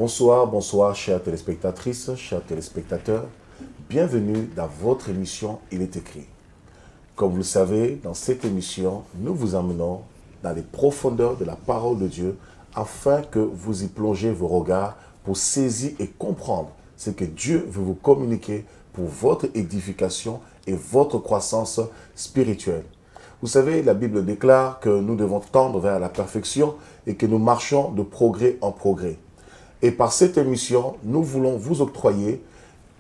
Bonsoir, bonsoir, chères téléspectatrices, chers téléspectateurs. Bienvenue dans votre émission Il est écrit. Comme vous le savez, dans cette émission, nous vous emmenons dans les profondeurs de la parole de Dieu afin que vous y plongez vos regards pour saisir et comprendre ce que Dieu veut vous communiquer pour votre édification et votre croissance spirituelle. Vous savez, la Bible déclare que nous devons tendre vers la perfection et que nous marchons de progrès en progrès. Et par cette émission, nous voulons vous octroyer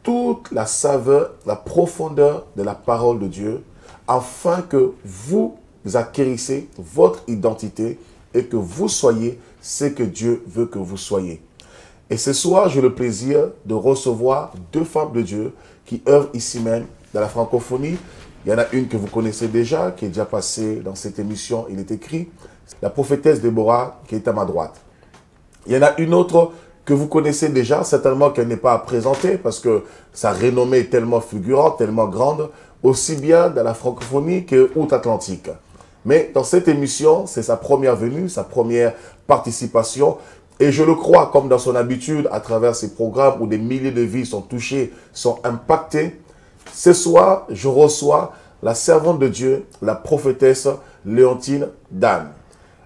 toute la saveur, la profondeur de la parole de Dieu, afin que vous acquérissez votre identité et que vous soyez ce que Dieu veut que vous soyez. Et ce soir, j'ai le plaisir de recevoir deux femmes de Dieu qui œuvrent ici même dans la francophonie. Il y en a une que vous connaissez déjà, qui est déjà passée dans cette émission, il est écrit, la prophétesse Déborah, qui est à ma droite. Il y en a une autre que vous connaissez déjà, certainement qu'elle n'est pas à présenter parce que sa renommée est tellement fulgurante, tellement grande, aussi bien dans la francophonie que outre-Atlantique. Mais dans cette émission, c'est sa première venue, sa première participation. Et je le crois, comme dans son habitude, à travers ces programmes où des milliers de vies sont touchées, sont impactées. Ce soir, je reçois la servante de Dieu, la prophétesse Léontine Dan.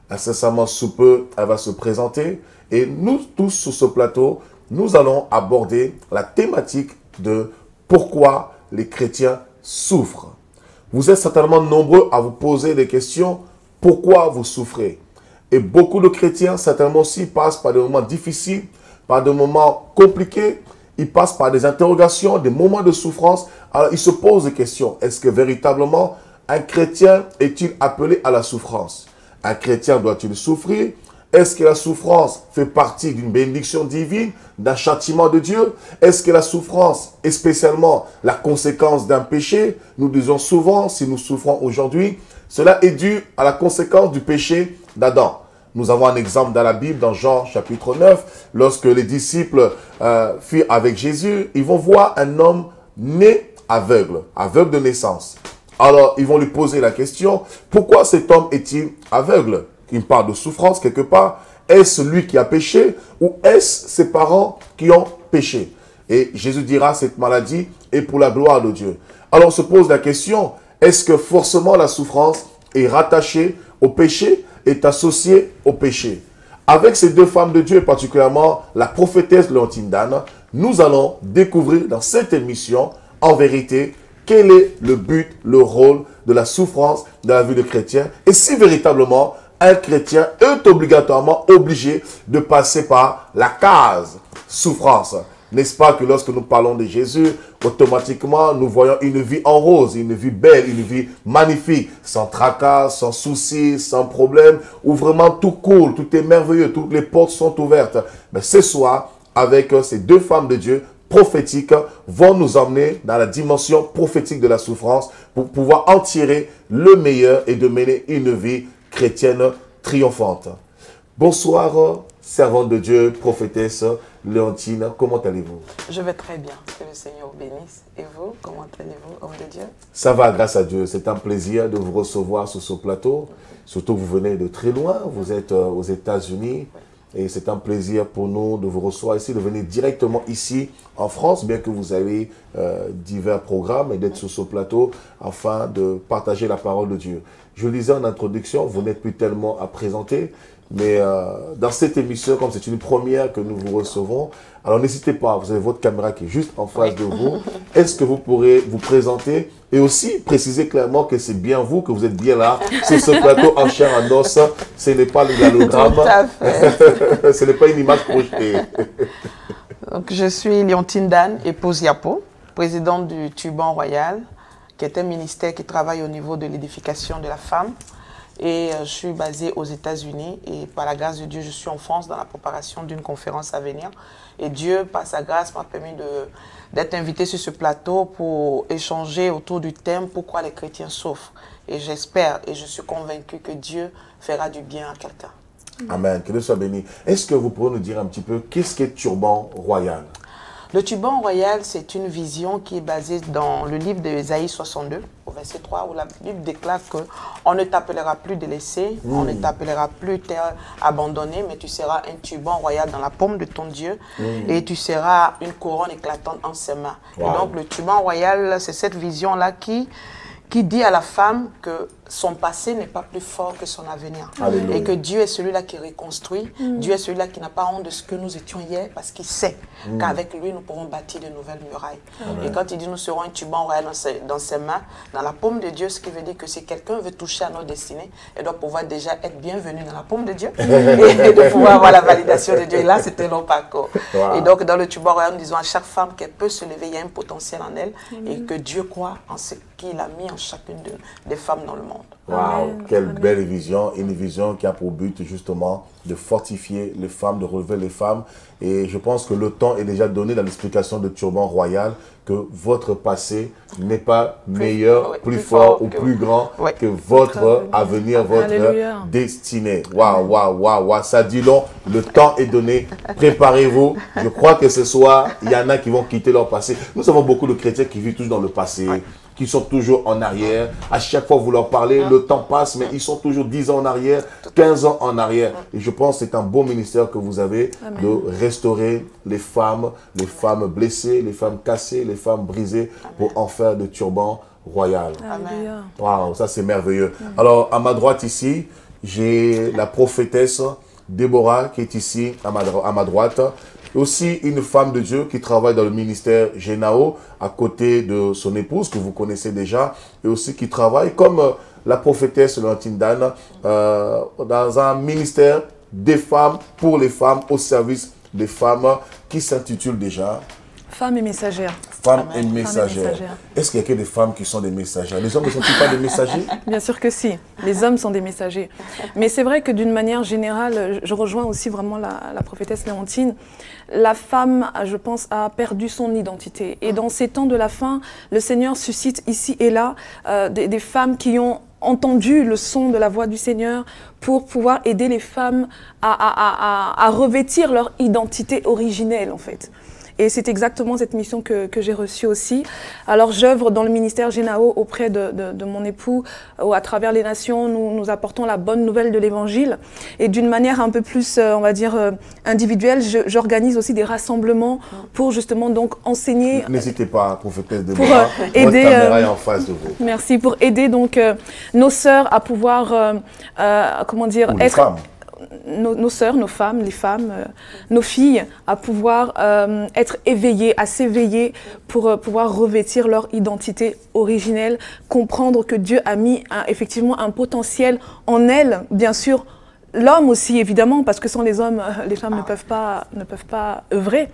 Incessamment sous peu, elle va se présenter. Et nous tous sur ce plateau, nous allons aborder la thématique de pourquoi les chrétiens souffrent. Vous êtes certainement nombreux à vous poser des questions. Pourquoi vous souffrez? Et beaucoup de chrétiens certainement aussi passent par des moments difficiles, par des moments compliqués. Ils passent par des interrogations, des moments de souffrance. Alors ils se posent des questions. Est-ce que véritablement un chrétien est-il appelé à la souffrance? Un chrétien doit-il souffrir? Est-ce que la souffrance fait partie d'une bénédiction divine, d'un châtiment de Dieu? Est-ce que la souffrance est spécialement la conséquence d'un péché? Nous disons souvent, si nous souffrons aujourd'hui, cela est dû à la conséquence du péché d'Adam. Nous avons un exemple dans la Bible, dans Jean chapitre 9, lorsque les disciples furent avec Jésus, ils vont voir un homme né aveugle, aveugle de naissance. Alors, ils vont lui poser la question, pourquoi cet homme est-il aveugle? Il parle de souffrance quelque part. Est-ce lui qui a péché ou est-ce ses parents qui ont péché? Et Jésus dira, cette maladie est pour la gloire de Dieu. Alors on se pose la question, est-ce que forcément la souffrance est rattachée au péché, est associée au péché? Avec ces deux femmes de Dieu, particulièrement la prophétesse Léontine Dan, nous allons découvrir dans cette émission, en vérité, quel est le but, le rôle de la souffrance dans la vie de chrétien et si véritablement un chrétien est obligatoirement obligé de passer par la case souffrance. N'est-ce pas que lorsque nous parlons de Jésus, automatiquement nous voyons une vie en rose, une vie belle, une vie magnifique, sans tracas, sans soucis, sans problème, où vraiment tout coule, tout est merveilleux, toutes les portes sont ouvertes. Mais ce soir, avec ces deux femmes de Dieu prophétiques, vont nous emmener dans la dimension prophétique de la souffrance pour pouvoir en tirer le meilleur et de mener une vie chrétienne triomphante. Bonsoir, servante de Dieu, prophétesse Léontine, comment allez-vous? Je vais très bien, que le Seigneur vous bénisse. Et vous, comment allez-vous, homme de Dieu? Ça va, grâce à Dieu. C'est un plaisir de vous recevoir sur ce plateau. Surtout que vous venez de très loin, vous êtes aux États-Unis. Et c'est un plaisir pour nous de vous recevoir ici, de venir directement ici en France, bien que vous avez divers programmes, et d'être sur ce plateau afin de partager la parole de Dieu. Je le disais en introduction, vous n'êtes plus tellement à présenter, mais dans cette émission, comme c'est une première que nous vous recevons, alors n'hésitez pas, vous avez votre caméra qui est juste en face de vous. Est-ce que vous pourrez vous présenter et aussi préciser clairement que c'est bien vous, que vous êtes bien là, sur ce plateau en chair en os. Ce n'est pas le gallogramme. Tout à fait. Ce n'est pas une image projetée. Donc, je suis Léontine Dan, épouse Yapo, présidente du Turban Royal, qui est un ministère qui travaille au niveau de l'édification de la femme. Et je suis basée aux États-Unis et par la grâce de Dieu, je suis en France dans la préparation d'une conférence à venir. Et Dieu, par sa grâce, m'a permis d'être invitée sur ce plateau pour échanger autour du thème « Pourquoi les chrétiens souffrent ?» Et j'espère et je suis convaincue que Dieu fera du bien à quelqu'un. Amen, que Dieu soit béni. Est-ce que vous pouvez nous dire un petit peu qu'est-ce qu'est Turban Royal? Le turban royal, c'est une vision qui est basée dans le livre d'Ésaïe 62, au verset 3, où la Bible déclare qu'on ne t'appellera plus délaissé, on ne t'appellera plus terre abandonnée, mais tu seras un turban royal dans la paume de ton Dieu, et tu seras une couronne éclatante en ses mains. Wow. Et donc, le turban royal, c'est cette vision-là qui dit à la femme que son passé n'est pas plus fort que son avenir. Alléluia. Et que Dieu est celui-là qui reconstruit. Dieu est celui-là qui n'a pas honte de ce que nous étions hier parce qu'il sait qu'avec lui, nous pourrons bâtir de nouvelles murailles. Amen. Et quand il dit nous serons un turban royal dans ses mains, dans la paume de Dieu, ce qui veut dire que si quelqu'un veut toucher à nos destinées, elle doit pouvoir déjà être bienvenue dans la paume de Dieu et de pouvoir avoir la validation de Dieu. Et là, c'était long parcours. Wow. Et donc, dans le turban royal, nous disons à chaque femme qu'elle peut se lever, il y a un potentiel en elle et que Dieu croit en ce qu'il a mis en chacune des femmes dans le monde. Waouh, quelle belle vision, une vision qui a pour but justement de fortifier les femmes, de relever les femmes. Et je pense que le temps est déjà donné dans l'explication de Turban Royal que votre passé n'est pas meilleur, plus fort ou plus grand que votre avenir, votre destinée. Waouh, waouh, waouh, waouh, ça dit long, le temps est donné, préparez-vous. Je crois que ce soir, il y en a qui vont quitter leur passé. Nous avons beaucoup de chrétiens qui vivent toujours dans le passé. Qui sont toujours en arrière. À chaque fois que vous leur parlez, le temps passe, mais ils sont toujours 10 ans en arrière, 15 ans en arrière. Et je pense que c'est un beau ministère que vous avez de restaurer les femmes blessées, les femmes cassées, les femmes brisées, pour en faire de turbans royal. Waouh, ça c'est merveilleux. Alors, à ma droite ici, j'ai la prophétesse Déborah qui est ici à ma droite. Aussi une femme de Dieu qui travaille dans le ministère Génao à côté de son épouse que vous connaissez déjà et aussi qui travaille comme la prophétesse Léontine Dan dans un ministère des femmes pour les femmes au service des femmes qui s'intitule déjà Femmes et messagères. Femmes et messagères. Est-ce qu'il y a que des femmes qui sont des messagères? Les hommes ne sont-ils pas des messagers? Bien sûr que si. Les hommes sont des messagers. Mais c'est vrai que d'une manière générale, je rejoins aussi vraiment la prophétesse Léontine. La femme, je pense, a perdu son identité. Et dans ces temps de la fin, le Seigneur suscite ici et là des femmes qui ont entendu le son de la voix du Seigneur pour pouvoir aider les femmes à revêtir leur identité originelle, en fait. Et c'est exactement cette mission que j'ai reçue aussi. Alors j'œuvre dans le ministère Génao auprès de mon époux, où à travers les nations, nous apportons la bonne nouvelle de l'Évangile. Et d'une manière un peu plus, on va dire, individuelle, j'organise aussi des rassemblements pour justement donc enseigner. N'hésitez pas, prophétesse Déborah, votre caméra est en face de vous. Merci, pour aider donc nos sœurs à pouvoir, comment dire, ou les femmes. Nos sœurs, nos femmes, les femmes, nos filles, à pouvoir être éveillées, à s'éveiller pour pouvoir revêtir leur identité originelle, comprendre que Dieu a mis effectivement un potentiel en elles, bien sûr, l'homme aussi évidemment, parce que sans les hommes, les femmes ne peuvent pas œuvrer.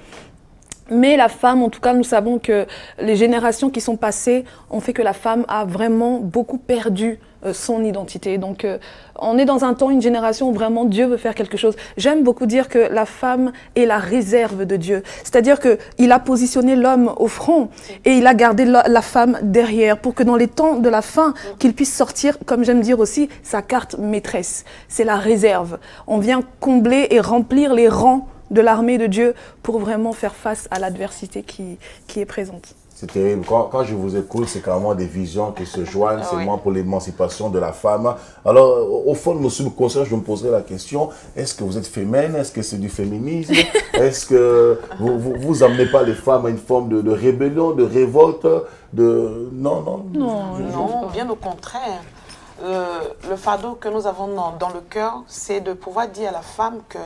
Mais la femme, en tout cas, nous savons que les générations qui sont passées ont fait que la femme a vraiment beaucoup perdu son identité. Donc, on est dans un temps, une génération où vraiment Dieu veut faire quelque chose. J'aime beaucoup dire que la femme est la réserve de Dieu. C'est-à-dire qu'il a positionné l'homme au front et il a gardé la femme derrière pour que dans les temps de la fin, qu'il puisse sortir, comme j'aime dire aussi, sa carte maîtresse. C'est la réserve. On vient combler et remplir les rangs de l'armée de Dieu pour vraiment faire face à l'adversité qui est présente. C'est terrible. Quand je vous écoute, c'est carrément des visions qui se joignent, c'est moi pour l'émancipation de la femme. Alors, au fond de mon subconscient, je me poserai la question, est-ce que vous êtes féminine? Est-ce que c'est du féminisme? Est-ce que vous amenez pas les femmes à une forme de rébellion, de révolte? Non, bien au contraire. Le fardeau que nous avons dans le cœur, c'est de pouvoir dire à la femme que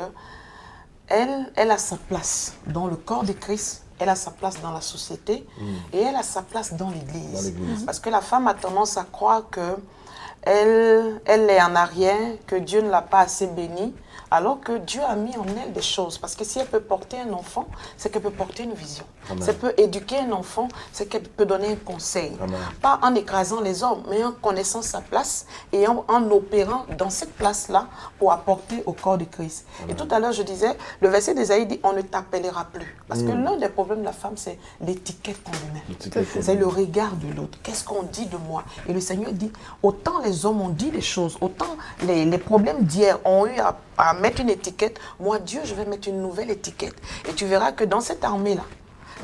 elle a sa place dans le corps de Christ, elle a sa place dans la société et elle a sa place dans l'Église. Parce que la femme a tendance à croire qu'elle est en arrière, que Dieu ne l'a pas assez bénie, alors que Dieu a mis en elle des choses. Parce que si elle peut porter un enfant, c'est qu'elle peut porter une vision. Si elle peut éduquer un enfant, c'est qu'elle peut donner un conseil. Amen. Pas en écrasant les hommes, mais en connaissant sa place et en opérant dans cette place-là pour apporter au corps de Christ. Amen. Et tout à l'heure, je disais, le verset d'Ésaïe dit, on ne t'appellera plus. Parce que l'un des problèmes de la femme, c'est l'étiquette qu'on lui met. C'est le regard de l'autre. Qu'est-ce qu'on dit de moi? Et le Seigneur dit, autant les hommes ont dit des choses, autant les problèmes d'hier ont eu à mettre une étiquette, moi Dieu je vais mettre une nouvelle étiquette et tu verras que dans cette armée là,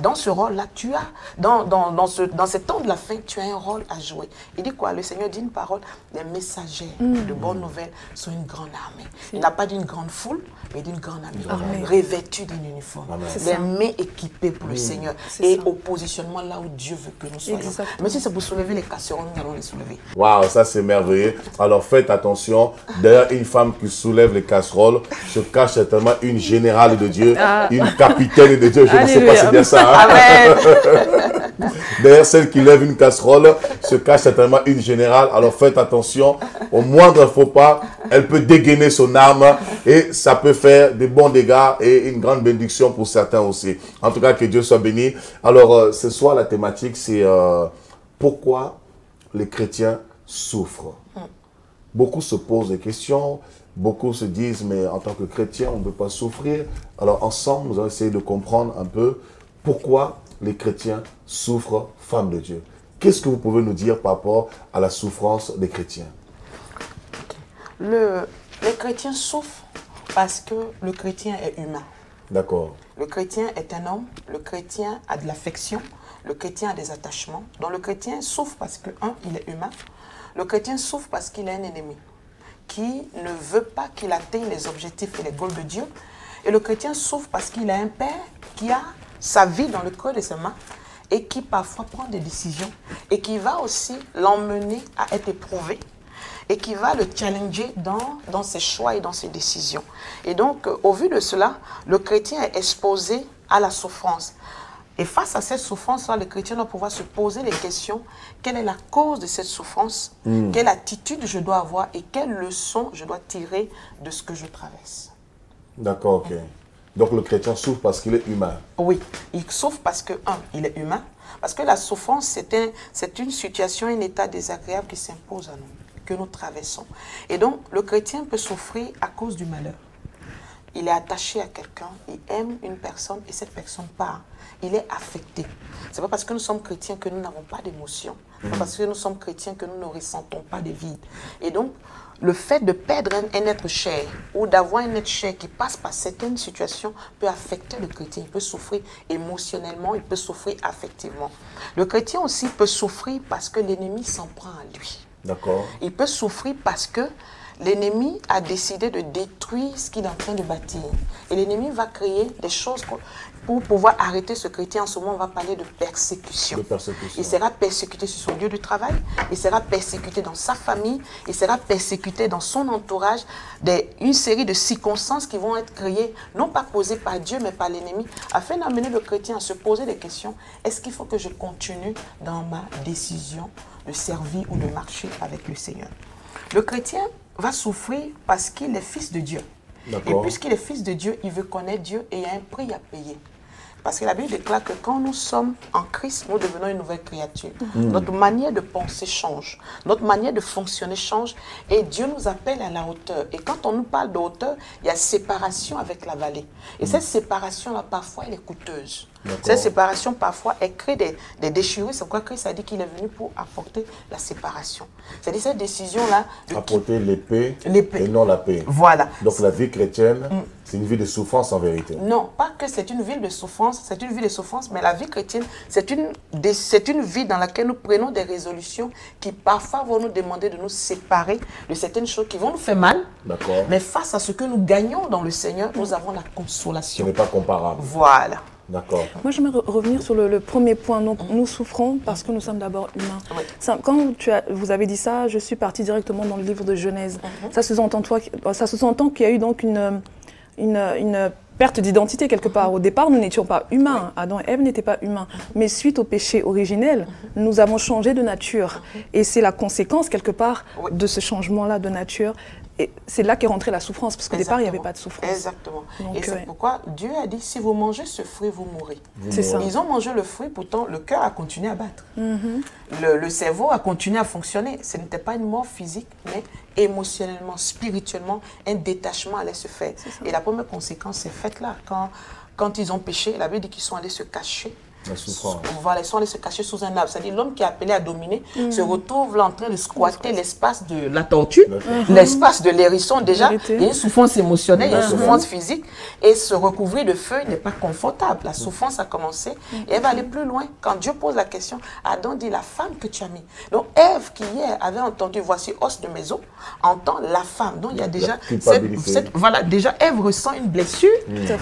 dans ce rôle-là, tu as, dans ce temps de la fin, tu as un rôle à jouer. Il dit quoi? Le Seigneur dit une parole, les messagers de bonnes nouvelles sont une grande armée. Il n'a pas d'une grande foule, mais d'une grande armée, revêtue d'un uniforme, les mains équipées pour le Seigneur, et au positionnement là où Dieu veut que nous soyons. Mais si c'est pour soulever les casseroles, nous allons les soulever. Waouh, ça c'est merveilleux. Alors faites attention, derrière une femme qui soulève les casseroles, se cache certainement une générale de Dieu, une capitaine de Dieu, je ne sais pas si c'est bien ça. Hein? Amen. Derrière celle qui lève une casserole, se cache certainement une générale. Alors faites attention, au moindre faux pas, elle peut dégainer son arme et ça peut faire des bons dégâts et une grande bénédiction pour certains aussi. En tout cas, que Dieu soit béni. Alors ce soir, la thématique, c'est pourquoi les chrétiens souffrent. Beaucoup se posent des questions, beaucoup se disent, mais en tant que chrétien, on ne peut pas souffrir. Alors ensemble, nous allons essayer de comprendre un peu pourquoi les chrétiens souffrent, femmes de Dieu. Qu'est-ce que vous pouvez nous dire par rapport à la souffrance des chrétiens? Les chrétiens souffrent parce que le chrétien est humain. D'accord. Le chrétien est un homme, le chrétien a de l'affection, le chrétien a des attachements. Donc le chrétien souffre parce que, il est humain. Le chrétien souffre parce qu'il a un ennemi qui ne veut pas qu'il atteigne les objectifs et les goals de Dieu. Et le chrétien souffre parce qu'il a un père qui a sa vie dans le creux de ses mains et qui parfois prend des décisions et qui va aussi l'emmener à être éprouvé et qui va le challenger dans ses choix et dans ses décisions. Et donc, au vu de cela, le chrétien est exposé à la souffrance. Et face à cette souffrance-là, le chrétien doit pouvoir se poser les questions. Quelle est la cause de cette souffrance? Quelle attitude je dois avoir et quelle leçon je dois tirer de ce que je traverse? D'accord, ok. Donc le chrétien souffre parce qu'il est humain. Oui, il souffre parce que, il est humain. Parce que la souffrance, c'est une situation, un état désagréable qui s'impose à nous, que nous traversons. Et donc, le chrétien peut souffrir à cause du malheur. Il est attaché à quelqu'un, il aime une personne et cette personne part. Il est affecté. Ce n'est pas parce que nous sommes chrétiens que nous n'avons pas d'émotions. Ce n'est pas parce que nous sommes chrétiens que nous ne ressentons pas de vide. Et donc, le fait de perdre un être cher ou d'avoir un être cher qui passe par certaines situations peut affecter le chrétien. Il peut souffrir émotionnellement, il peut souffrir affectivement. Le chrétien aussi peut souffrir parce que l'ennemi s'en prend à lui. D'accord. Il peut souffrir parce que l'ennemi a décidé de détruire ce qu'il est en train de bâtir. Et l'ennemi va créer des choses pour pouvoir arrêter ce chrétien. En ce moment, on va parler de persécution. Il sera persécuté sur son lieu de travail, il sera persécuté dans sa famille, il sera persécuté dans son entourage. Une série de circonstances qui vont être créées, non pas posées par Dieu, mais par l'ennemi, afin d'amener le chrétien à se poser des questions. Est-ce qu'il faut que je continue dans ma décision de servir ou de marcher avec le Seigneur? Le chrétien va souffrir parce qu'il est fils de Dieu. Et puisqu'il est fils de Dieu, il veut connaître Dieu et il y a un prix à payer. Parce que la Bible déclare que quand nous sommes en Christ, nous devenons une nouvelle créature. Notre manière de penser change. Notre manière de fonctionner change. Et Dieu nous appelle à la hauteur. Et quand on nous parle de hauteur, il y a séparation avec la vallée. Et cette séparation-là, parfois, elle est coûteuse. Cette séparation, parfois, elle crée des déchirures. C'est pourquoi Christ a dit qu'il est venu pour apporter la séparation. C'est-à-dire cette décision-là... Apporter l'épée et non la paix. Voilà. Donc la vie chrétienne, c'est une vie de souffrance en vérité. Non, pas que c'est une vie de souffrance, c'est une vie de souffrance, mais la vie chrétienne, c'est une vie dans laquelle nous prenons des résolutions qui parfois vont nous demander de nous séparer de certaines choses qui vont nous faire mal. D'accord. Mais face à ce que nous gagnons dans le Seigneur, nous avons la consolation. Ce n'est pas comparable. Voilà. D'accord. Moi, j'aimerais revenir sur le premier point. Donc, nous souffrons parce que nous sommes d'abord humains. Oui. Quand vous avez dit ça, je suis partie directement dans le livre de Genèse. Ça se sous-entend qu'il y a eu donc une perte d'identité quelque part. Au départ, nous n'étions pas humains. Adam et Ève n'étaient pas humains. Mais suite au péché originel, nous avons changé de nature. Et c'est la conséquence quelque part de ce changement-là de nature. Et c'est là qu'est rentrée la souffrance, parce qu'au départ, il n'y avait pas de souffrance. Exactement. Donc, et c'est pourquoi Dieu a dit, si vous mangez ce fruit, vous mourrez. C'est ça. Ils ont mangé le fruit, pourtant le cœur a continué à battre. Le cerveau a continué à fonctionner. Ce n'était pas une mort physique, mais émotionnellement, spirituellement, un détachement allait se faire. Et la première conséquence, c'est faite là. Quand ils ont péché, la Bible dit qu'ils sont allés se cacher. La souffrance. Voilà, ils sont allés se cacher sous un arbre. C'est-à-dire l'homme qui est appelé à dominer se retrouve là en train de squatter l'espace de la tortue, l'espace de l'hérisson déjà. Il y a une souffrance émotionnelle, il y a une souffrance physique. Et se recouvrir de feu n'est pas confortable. La souffrance a commencé et elle va aller plus loin. Quand Dieu pose la question, Adam dit la femme que tu as mis. Donc Ève qui hier avait entendu voici os de mes os, entend la femme. Donc il y a déjà voilà, déjà Ève ressent une blessure,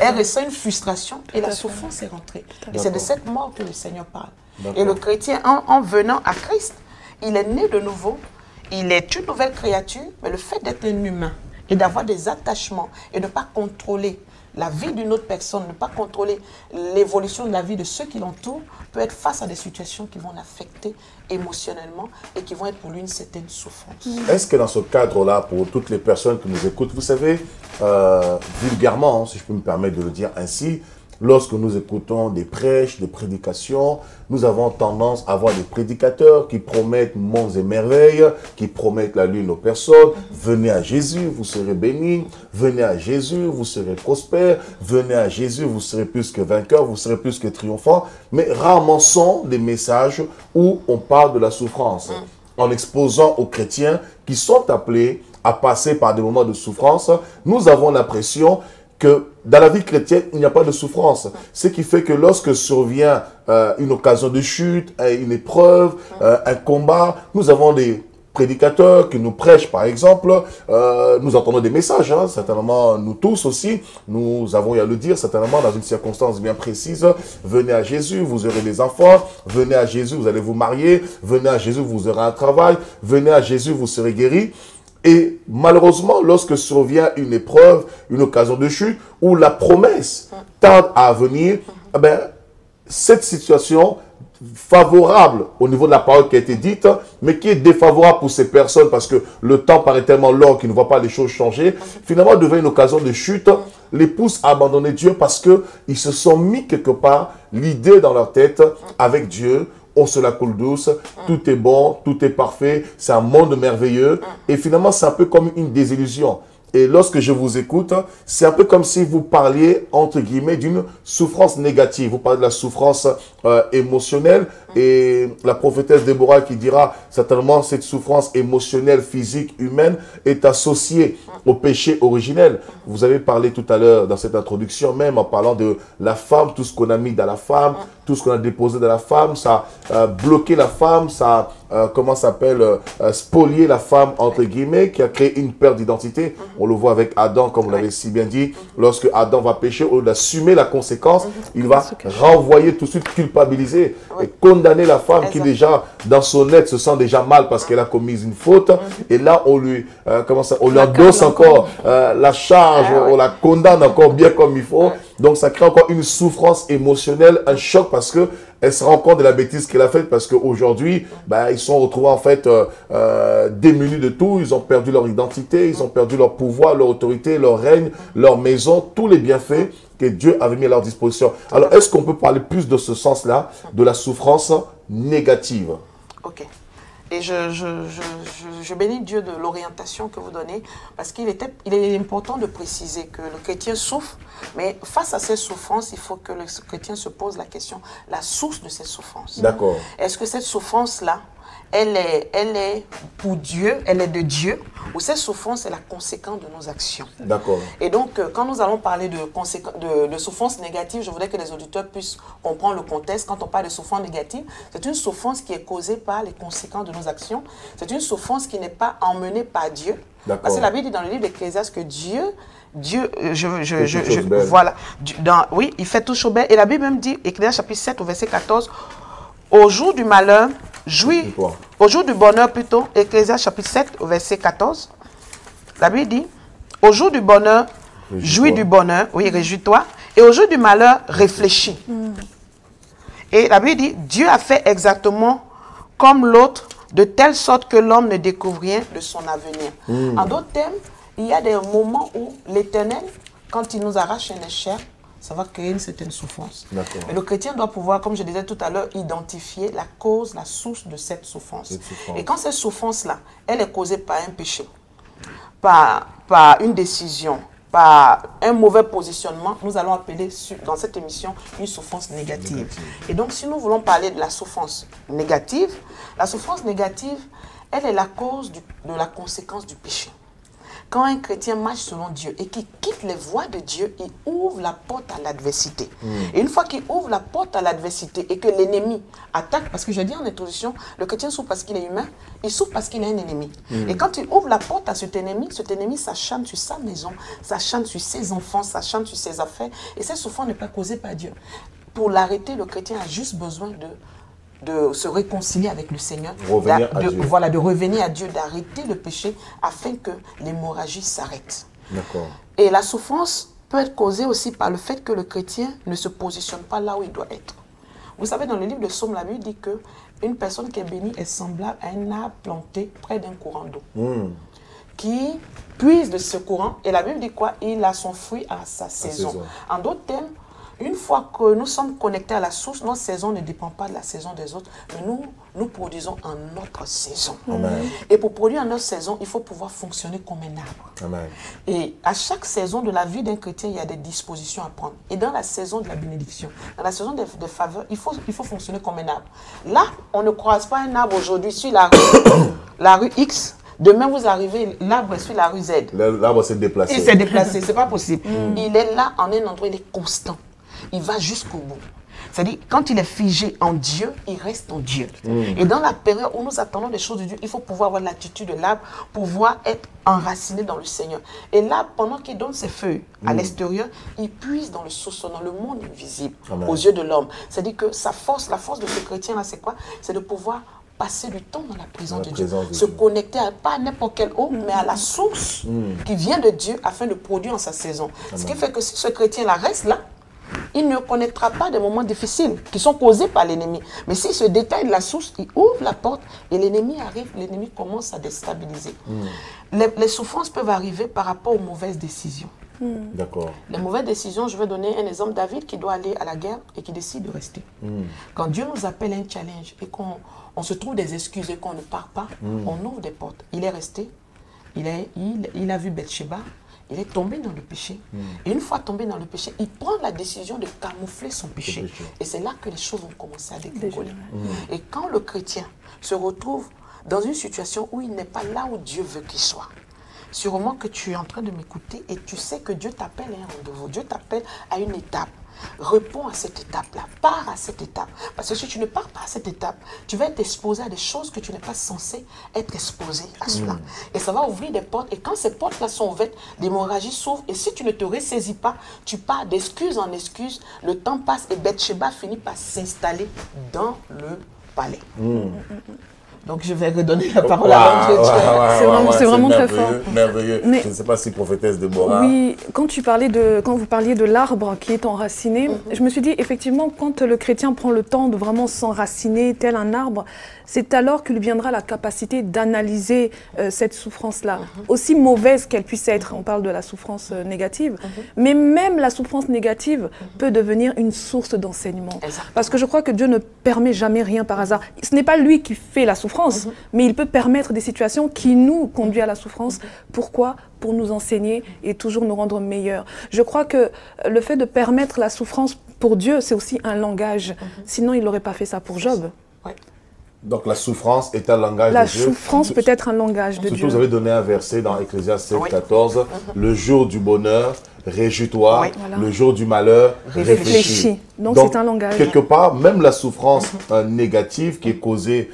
elle ressent une frustration et la souffrance est rentrée. Et c'est de cette mort que le Seigneur parle. Et le chrétien, en venant à Christ, il est né de nouveau, il est une nouvelle créature, mais le fait d'être un humain et d'avoir des attachements et de ne pas contrôler la vie d'une autre personne, ne pas contrôler l'évolution de la vie de ceux qui l'entourent, peut être face à des situations qui vont l'affecter émotionnellement et qui vont être pour lui une certaine souffrance. Est-ce que dans ce cadre-là, pour toutes les personnes qui nous écoutent, vous savez, vulgairement, si je peux me permettre de le dire ainsi, lorsque nous écoutons des prêches, des prédications, nous avons tendance à avoir des prédicateurs qui promettent monts et merveilles, qui promettent la lune aux personnes. Venez à Jésus, vous serez bénis. Venez à Jésus, vous serez prospères. Venez à Jésus, vous serez plus que vainqueurs, vous serez plus que triomphants. Mais rarement sont des messages où on parle de la souffrance. En exposant aux chrétiens qui sont appelés à passer par des moments de souffrance, nous avons l'impression que dans la vie chrétienne, il n'y a pas de souffrance. Ce qui fait que lorsque survient une occasion de chute, une épreuve, un combat, nous avons des prédicateurs qui nous prêchent, par exemple. Nous entendons des messages, hein, certainement nous tous aussi. Nous avons eu à le dire, certainement dans une circonstance bien précise. Venez à Jésus, vous aurez des enfants. Venez à Jésus, vous allez vous marier. Venez à Jésus, vous aurez un travail. Venez à Jésus, vous serez guéris. Et malheureusement, lorsque survient une épreuve, une occasion de chute, où la promesse tarde à venir, eh bien, cette situation favorable au niveau de la parole qui a été dite, mais qui est défavorable pour ces personnes parce que le temps paraît tellement long qu'ils ne voient pas les choses changer, finalement devient une occasion de chute, les pousse à abandonner Dieu parce qu'ils se sont mis quelque part l'idée dans leur tête avec Dieu. On se la coule douce, tout est bon, tout est parfait, c'est un monde merveilleux. Et finalement, c'est un peu comme une désillusion. Et lorsque je vous écoute, c'est un peu comme si vous parliez, entre guillemets, d'une souffrance négative. Vous parlez de la souffrance émotionnelle et la prophétesse Déborah qui dira certainement cette souffrance émotionnelle, physique, humaine est associée au péché originel. Vous avez parlé tout à l'heure dans cette introduction même en parlant de la femme, tout ce qu'on a mis dans la femme, tout ce qu'on a déposé dans la femme, ça a bloqué la femme, ça a, comment ça s'appelle, spolié la femme, entre guillemets, qui a créé une perte d'identité. On le voit avec Adam, comme vous l'avez si bien dit, lorsque Adam va pécher, au lieu d'assumer la conséquence, il va renvoyer tout de suite, culpabiliser et condamner la femme qui déjà, dans son être, se sent déjà mal parce qu'elle a commis une faute. Et là, on lui, on lui endosse encore la charge, on la condamne encore bien comme il faut. Donc, ça crée encore une souffrance émotionnelle, un choc parce que elle se rend compte de la bêtise qu'elle a faite parce qu'aujourd'hui, ils sont retrouvés en fait démunis de tout. Ils ont perdu leur identité, ils ont perdu leur pouvoir, leur autorité, leur règne, leur maison, tous les bienfaits que Dieu avait mis à leur disposition. Alors, est-ce qu'on peut parler plus de ce sens-là, de la souffrance négative? Ok. Et je bénis Dieu de l'orientation que vous donnez, parce qu'il est important de préciser que le chrétien souffre, mais face à ces souffrances, il faut que le chrétien se pose la question, la source de ces souffrances. D'accord. Est-ce que cette souffrance-là, elle est pour Dieu, elle est de Dieu, ou cette souffrance est la conséquence de nos actions? D'accord. Et donc, quand nous allons parler de souffrance négative, je voudrais que les auditeurs puissent comprendre le contexte. Quand on parle de souffrance négative, c'est une souffrance qui est causée par les conséquences de nos actions. C'est une souffrance qui n'est pas emmenée par Dieu. Parce que la Bible dit dans le livre d'Ecclésiaste que voilà, oui, il fait tout chose belle. Et la Bible même dit, Ecclésiaste chapitre 7 au verset 14, au jour du malheur, jouis, au jour du bonheur plutôt, Ecclésiaste chapitre 7 au verset 14, la Bible dit, au jour du bonheur, jouis du bonheur, oui, réjouis-toi, et au jour du malheur, réfléchis. Et la Bible dit, Dieu a fait exactement comme l'autre, de telle sorte que l'homme ne découvre rien de son avenir. En d'autres termes, il y a des moments où l'Éternel, quand il nous arrache un chair, ça va créer une certaine souffrance. Mais le chrétien doit pouvoir, comme je disais tout à l'heure, identifier la cause, la source de cette souffrance. Et quand cette souffrance-là, elle est causée par un péché, par une décision, par un mauvais positionnement, nous allons appeler dans cette émission une souffrance négative. Et donc, si nous voulons parler de la souffrance négative, elle est la cause de la conséquence du péché. Quand un chrétien marche selon Dieu et qu'il quitte les voies de Dieu, il ouvre la porte à l'adversité. Et une fois qu'il ouvre la porte à l'adversité et que l'ennemi attaque, parce que je dis en introduction, le chrétien souffre parce qu'il est humain, il souffre parce qu'il a un ennemi. Et quand il ouvre la porte à cet ennemi s'acharne sur sa maison, s'acharne sur ses enfants, s'acharne sur ses affaires. Et cette souffrance n'est pas causée par Dieu. Pour l'arrêter, le chrétien a juste besoin de se réconcilier avec le Seigneur, de revenir à Dieu, d'arrêter le péché afin que l'hémorragie s'arrête. Et la souffrance peut être causée aussi par le fait que le chrétien ne se positionne pas là où il doit être. Vous savez, dans le livre de Psaume, la Bible dit qu'une personne qui est bénie est semblable à un arbre planté près d'un courant d'eau. Qui puise de ce courant, et la Bible dit quoi? Il a son fruit à sa saison. En d'autres termes, une fois que nous sommes connectés à la source, notre saison ne dépend pas de la saison des autres, mais nous produisons en notre saison. Amen. Et pour produire en notre saison, il faut pouvoir fonctionner comme un arbre. Amen. Et à chaque saison de la vie d'un chrétien, il y a des dispositions à prendre. Et dans la saison de la bénédiction, dans la saison de faveur, il faut fonctionner comme un arbre. Là, on ne croise pas un arbre aujourd'hui sur la rue X. Demain, vous arrivez, l'arbre est sur la rue Z. L'arbre s'est déplacé. Il s'est déplacé, c'est pas possible. Il est là en un endroit, il est constant. Il va jusqu'au bout. C'est-à-dire, quand il est figé en Dieu, il reste en Dieu. Et dans la période où nous attendons des choses de Dieu, il faut pouvoir avoir l'attitude de l'arbre, pouvoir être enraciné dans le Seigneur. Et là, pendant qu'il donne ses feuilles à l'extérieur, il puise dans le sous-sol, dans le monde invisible, aux yeux de l'homme. C'est-à-dire que la force de ce chrétien-là, c'est quoi? C'est de pouvoir passer du temps dans la présence de Dieu, se connecter pas à n'importe quelle eau, mais à la source qui vient de Dieu afin de produire en sa saison. Ce qui fait que si ce chrétien-là reste là, il ne connaîtra pas des moments difficiles qui sont causés par l'ennemi. Mais s'il se détaille de la source, il ouvre la porte et l'ennemi arrive, l'ennemi commence à déstabiliser. Les souffrances peuvent arriver par rapport aux mauvaises décisions. D'accord. Les mauvaises décisions, je vais donner un exemple. David qui doit aller à la guerre et qui décide de rester. Quand Dieu nous appelle à un challenge et qu'on se trouve des excuses et qu'on ne part pas, on ouvre des portes. Il est resté, il a vu Bathsheba. Il est tombé dans le péché. Et une fois tombé dans le péché, il prend la décision de camoufler son péché. Et c'est là que les choses vont commencer à dégringoler. Et quand le chrétien se retrouve dans une situation où il n'est pas là où Dieu veut qu'il soit, sûrement que tu es en train de m'écouter et tu sais que Dieu t'appelle à un rendez-vous. Dieu t'appelle à une étape. Réponds à cette étape-là, pars à cette étape. Parce que si tu ne pars pas à cette étape, tu vas être exposé à des choses que tu n'es pas censé être exposé à cela. Et ça va ouvrir des portes. Et quand ces portes-là sont ouvertes, l'hémorragie s'ouvre. Et si tu ne te ressaisis pas, tu pars d'excuse en excuse. Le temps passe et Bathsheba finit par s'installer dans le palais. Donc je vais redonner la parole à l'homme. C'est vraiment très fort. Merveilleux. Mais, je ne sais pas si prophétesse Déborah. Oui, quand vous parliez de l'arbre qui est enraciné, je me suis dit effectivement quand le chrétien prend le temps de vraiment s'enraciner tel un arbre, c'est alors qu'il viendra la capacité d'analyser cette souffrance-là, aussi mauvaise qu'elle puisse être. On parle de la souffrance négative, mais même la souffrance négative peut devenir une source d'enseignement. Parce que je crois que Dieu ne permet jamais rien par hasard. Ce n'est pas lui qui fait la souffrance, mais il peut permettre des situations qui nous conduisent à la souffrance. Pourquoi? Pour nous enseigner et toujours nous rendre meilleurs. Je crois que le fait de permettre la souffrance pour Dieu, c'est aussi un langage. Sinon, il n'aurait pas fait ça pour Job. Donc la souffrance est un langage de Dieu. La souffrance peut être un langage de Dieu. Surtout, vous avez donné un verset dans Ecclésiaste 7,14. Le jour du bonheur, réjouis-toi. Le jour du malheur, réfléchis. Donc c'est un langage. Quelque part, même la souffrance négative qui est causée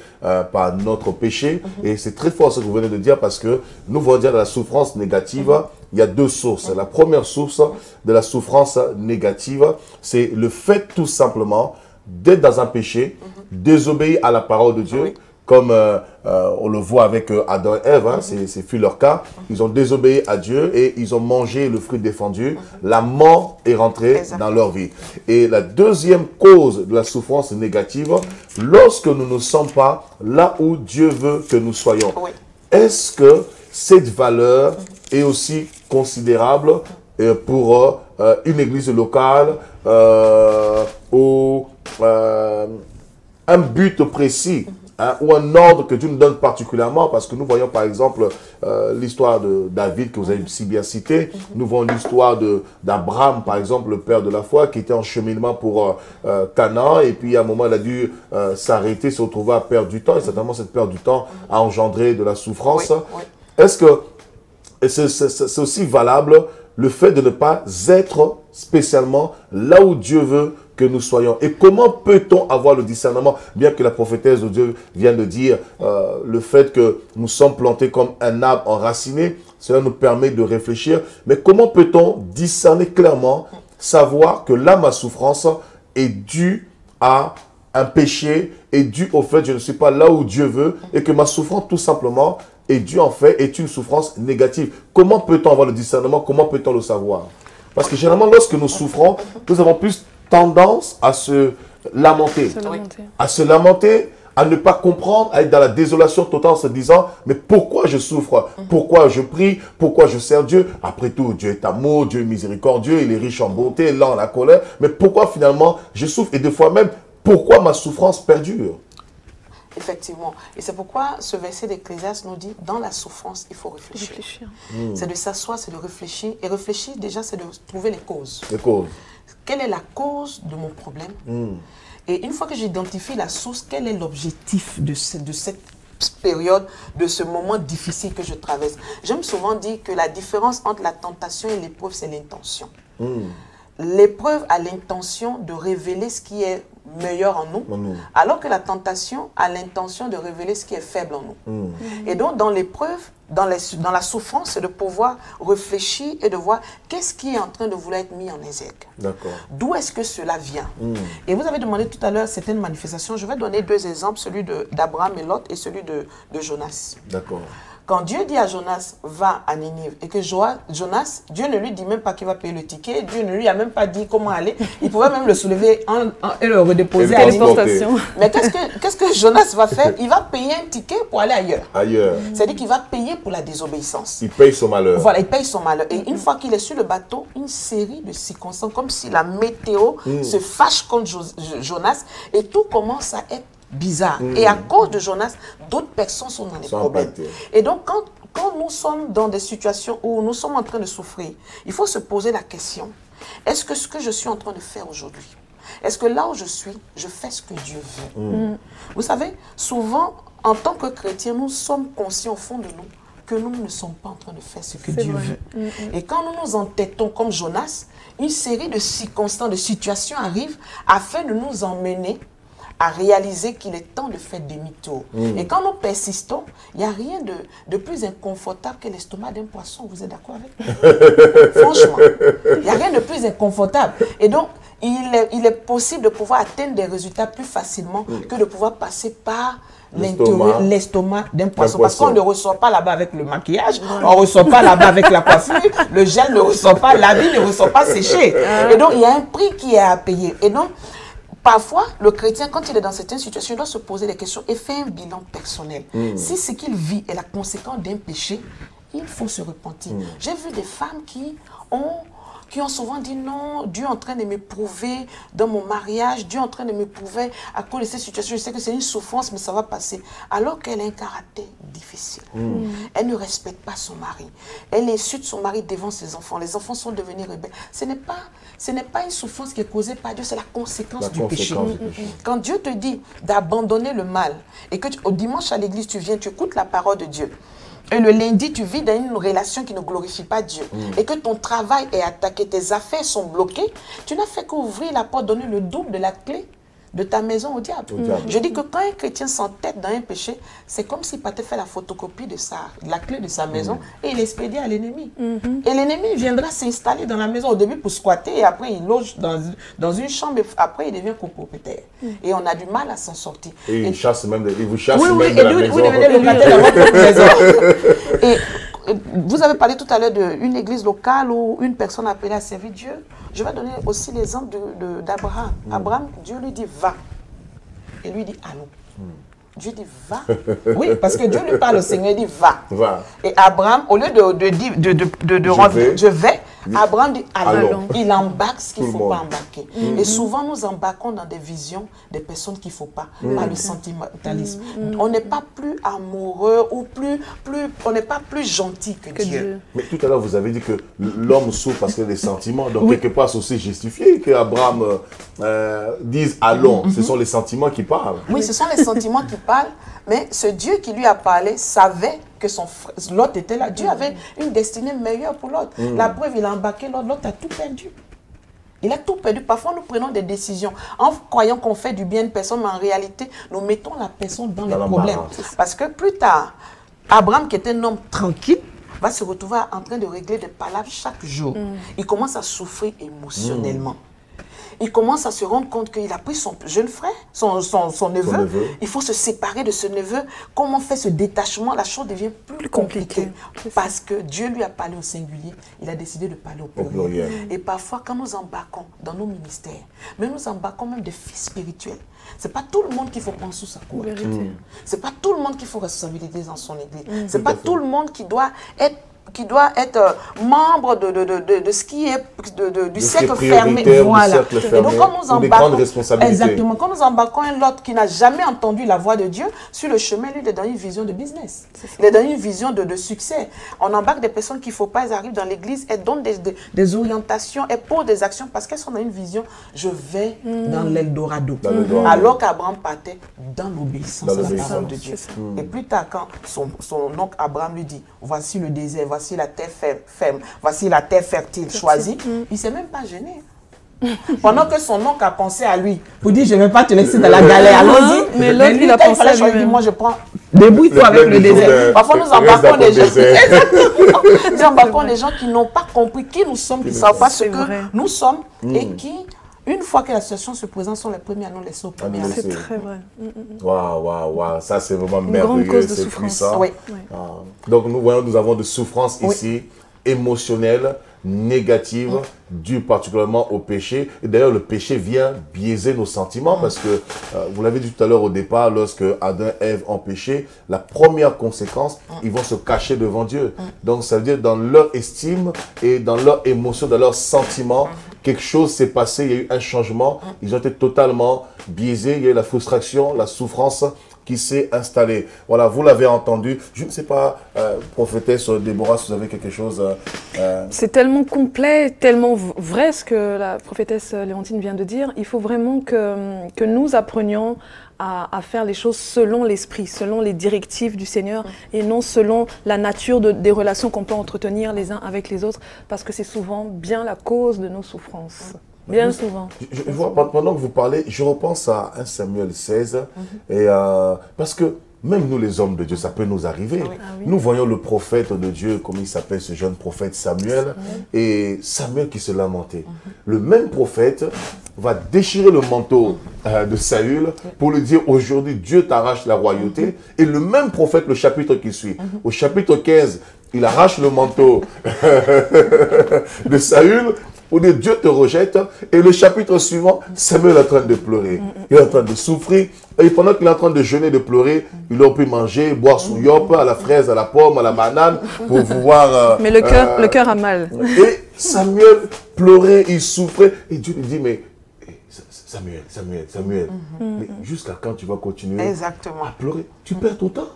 par notre péché, et c'est très fort ce que vous venez de dire, parce que nous voulons dire la souffrance négative, il y a deux sources. La première source de la souffrance négative, c'est le fait tout simplement d'être dans un péché, désobéir à la parole de Dieu, comme on le voit avec Adam et Ève, c'est fut leur cas. Ils ont désobéi à Dieu et ils ont mangé le fruit défendu. La mort est rentrée dans leur vie. Et la deuxième cause de la souffrance négative, lorsque nous ne sommes pas là où Dieu veut que nous soyons. Est-ce que cette valeur est aussi considérable pour une église locale ou un but précis ou un ordre que Dieu nous donne particulièrement, parce que nous voyons par exemple l'histoire de David que vous avez si bien cité, nous voyons l'histoire d'Abraham par exemple, le père de la foi, qui était en cheminement pour Canaan, et puis à un moment il a dû s'arrêter, se retrouver à perdre du temps, et certainement cette perte du temps a engendré de la souffrance. Est-ce que c'est aussi valable le fait de ne pas être spécialement là où Dieu veut que nous soyons? Et comment peut-on avoir le discernement, bien que la prophétesse de Dieu vienne de dire le fait que nous sommes plantés comme un arbre enraciné, cela nous permet de réfléchir, mais comment peut-on discerner clairement, savoir que là, ma souffrance est due à un péché, est due au fait que je ne suis pas là où Dieu veut, et que ma souffrance tout simplement est due en fait, est une souffrance négative? Comment peut-on avoir le discernement? Comment peut-on le savoir? Parce que généralement, lorsque nous souffrons, nous avons plus tendance à se lamenter. À se lamenter, à ne pas comprendre, à être dans la désolation totale en se disant, mais pourquoi je souffre? Pourquoi je prie? Pourquoi je sers Dieu? Après tout, Dieu est amour, Dieu est miséricordieux, il est riche en bonté, lent à la colère. Mais pourquoi finalement je souffre? Et des fois même, pourquoi ma souffrance perdure? Effectivement. Et c'est pourquoi ce verset d'Ecclésiaste nous dit, dans la souffrance, il faut réfléchir. C'est de s'asseoir, c'est de réfléchir. Et réfléchir, déjà, c'est de trouver les causes. Les causes. Quelle est la cause de mon problème? Et une fois que j'identifie la source, quel est l'objectif de cette période, de ce moment difficile que je traverse? J'aime souvent dire que la différence entre la tentation et l'épreuve, c'est l'intention. L'épreuve a l'intention de révéler ce qui est meilleur en nous, alors que la tentation a l'intention de révéler ce qui est faible en nous. Et donc, dans l'épreuve, dans la souffrance, c'est de pouvoir réfléchir et de voir qu'est-ce qui est en train de vouloir être mis en exergue. D'où est-ce que cela vient? Et vous avez demandé tout à l'heure certaines manifestations. Je vais donner deux exemples, celui d'Abraham et Lot et celui de Jonas. Quand Dieu dit à Jonas, va à Ninive, et que Jonas, Dieu ne lui dit même pas qu'il va payer le ticket, Dieu ne lui a même pas dit comment aller, il pouvait même le soulever et le redéposer à Ninive. Mais qu'est-ce que Jonas va faire? Il va payer un ticket pour aller ailleurs. C'est-à-dire qu'il va payer pour la désobéissance. Il paye son malheur. Voilà, il paye son malheur. Et une fois qu'il est sur le bateau, une série de circonstances, comme si la météo se fâche contre Jonas, et tout commence à être bizarre. Et à cause de Jonas, d'autres personnes sont dans des problèmes. Et donc, quand nous sommes dans des situations où nous sommes en train de souffrir, il faut se poser la question, est-ce que ce que je suis en train de faire aujourd'hui, est-ce que là où je suis, je fais ce que Dieu veut? Vous savez, souvent, en tant que chrétiens, nous sommes conscients au fond de nous que nous ne sommes pas en train de faire ce que Dieu veut. Et quand nous nous entêtons comme Jonas, une série de circonstances, de situations arrivent afin de nous emmener à réaliser qu'il est temps de faire demi-tour. Et quand nous persistons, il n'y a rien de plus inconfortable que l'estomac d'un poisson. Vous êtes d'accord avec? Franchement, il n'y a rien de plus inconfortable. Et donc, il est possible de pouvoir atteindre des résultats plus facilement que de pouvoir passer par l'estomac d'un poisson. Parce qu'on ne ressort pas là-bas avec le maquillage, on ne ressort pas là-bas avec la coiffure, le gel ne ressort pas, l'habit ne ressort pas séché. Et donc, il y a un prix qui est à payer. Et donc, parfois, le chrétien, quand il est dans certaines situations, il doit se poser des questions et faire un bilan personnel. Si ce qu'il vit est la conséquence d'un péché, il faut se repentir. J'ai vu des femmes qui ont souvent dit non, Dieu est en train de m'éprouver dans mon mariage, Dieu est en train de m'éprouver à cause de cette situation. Je sais que c'est une souffrance, mais ça va passer. Alors qu'elle a un caractère difficile. Elle ne respecte pas son mari. Elle insulte son mari devant ses enfants. Les enfants sont devenus rebelles. Ce n'est pas une souffrance qui est causée par Dieu, c'est la conséquence du péché. Quand Dieu te dit d'abandonner le mal et que au dimanche à l'église, tu viens, tu écoutes la parole de Dieu, et le lundi, tu vis dans une relation qui ne glorifie pas Dieu. Et que ton travail est attaqué, tes affaires sont bloquées, tu n'as fait qu'ouvrir la porte, donner le double de la clé de ta maison au diable. Je dis que quand un chrétien s'entête dans un péché, c'est comme s'il partait faire la photocopie de la clé de sa maison et il l'expédie à l'ennemi. Et l'ennemi viendra s'installer dans la maison au début pour squatter et après il loge dans une chambre et après il devient copropriétaire. Et on a du mal à s'en sortir. Et il chasse même, il vous chasse même de la maison. Vous devenez locataire dans votre maison. Et vous avez parlé tout à l'heure d'une église locale où une personne appelée à servir Dieu. Je vais donner aussi l'exemple d'Abraham. Abraham, Dieu lui dit va. Et lui dit allons. Dieu dit va. Oui, parce que Dieu lui parle au Seigneur, il dit va. Et Abraham, au lieu de rendre je vais, Abraham dit allons. Allons. Il embarque ce qu'il ne Tout le faut pas monde. embarquer. Et souvent, nous embarquons dans des visions des personnes qu'il ne faut pas, par le sentimentalisme. On n'est pas plus amoureux ou on n'est pas plus gentil que Dieu. Mais tout à l'heure, vous avez dit que l'homme souffre parce qu'il a des sentiments. Donc, quelque part, c'est aussi justifié qu'Abraham dise allons. Ce sont les sentiments qui parlent. Oui, ce sont les sentiments qui parlent, mais ce Dieu qui lui a parlé savait que l'autre était là. Dieu avait une destinée meilleure pour l'autre. La preuve, il a embarqué l'autre, l'autre a tout perdu. Il a tout perdu. Parfois, nous prenons des décisions en croyant qu'on fait du bien à une personne, mais en réalité, nous mettons la personne dans les problèmes. Parce que plus tard, Abraham, qui était un homme tranquille, va se retrouver en train de régler des palabres chaque jour. Il commence à souffrir émotionnellement. Il commence à se rendre compte qu'il a pris son jeune frère, son neveu. Il faut se séparer de ce neveu. Comment on fait ce détachement? La chose devient plus compliquée. Parce que Dieu lui a parlé au singulier. Il a décidé de parler au pluriel. Et parfois, quand nous embarquons dans nos ministères, mais nous embarquons même des filles spirituels. Ce n'est pas tout le monde qu'il faut prendre sous sa couverture. Ce n'est pas tout le monde qu'il faut responsabiliser dans son église. Ce n'est pas tout le monde qui doit être membre de ce qui est du cercle fermé. Voilà. Et donc, quand nous embarquons, exactement, quand nous embarquons un lot qui n'a jamais entendu la voix de Dieu, sur le chemin, lui, il est dans une vision de business. Il est dans une vision de succès. On embarque des personnes qu'il ne faut pas, elles arrivent dans l'église, elles donnent des orientations, elles posent des actions parce qu'elles sont dans une vision, je vais dans l'Eldorado. Alors qu'Abraham partait dans l'obéissance à la parole de Dieu. Et plus tard, quand son oncle Abraham lui dit, voici le désert, voici la terre ferme, voici la terre fertile choisie, il ne s'est même pas gêné. Pendant que son oncle a pensé à lui, pour dire je ne vais pas te laisser dans la galère, allons-y. Mais l'autre, il a pensé à lui. Moi je prends, débrouille-toi avec le désert. Parfois nous embarquons des gens, nous embarquons des gens qui n'ont pas compris qui nous sommes, qui ne savent pas ce que nous sommes et qui, une fois que la situation se présente, sont les premiers à nous laisser au premier. C'est très vrai. Waouh, ça c'est vraiment merveilleux, c'est puissant. Oui. Donc nous voyons, nous avons de souffrances ici, émotionnelles, négatives, dues particulièrement au péché. Et d'ailleurs, le péché vient biaiser nos sentiments parce que, vous l'avez dit tout à l'heure au départ, lorsque Adam et Ève ont péché, la première conséquence, ils vont se cacher devant Dieu. Donc ça veut dire dans leur estime et dans leur émotion, dans leurs sentiments, quelque chose s'est passé, il y a eu un changement, ils ont été totalement biaisés, il y a eu la frustration, la souffrance qui s'est installée. Voilà, vous l'avez entendu. Je ne sais pas, prophétesse Déborah, si vous avez quelque chose... C'est tellement complet, tellement vrai ce que la prophétesse Léontine vient de dire. Il faut vraiment que nous apprenions à faire les choses selon l'esprit, selon les directives du Seigneur et non selon la nature des relations qu'on peut entretenir les uns avec les autres, parce que c'est souvent bien la cause de nos souffrances. Bien souvent. Je vois, pendant que vous parlez, je repense à 1 Samuel 16, et, parce que même nous les hommes de Dieu, ça peut nous arriver. Nous voyons le prophète de Dieu, comme il s'appelle ce jeune prophète Samuel, et Samuel qui se lamentait. Le même prophète va déchirer le manteau de Saül pour lui dire aujourd'hui Dieu t'arrache la royauté. Et le même prophète, le chapitre qui suit, au chapitre 15, il arrache le manteau de Saül pour dire Dieu te rejette. Et le chapitre suivant, Samuel est en train de pleurer. Il est en train de souffrir. Et pendant qu'il est en train de jeûner, de pleurer, il aurait pu manger, boire son yop, à la fraise, à la pomme, à la banane, pour pouvoir... mais le cœur a mal. Et Samuel pleurait, il souffrait. Et Dieu lui dit, mais Samuel, mais jusqu'à quand tu vas continuer à pleurer? Tu perds ton temps.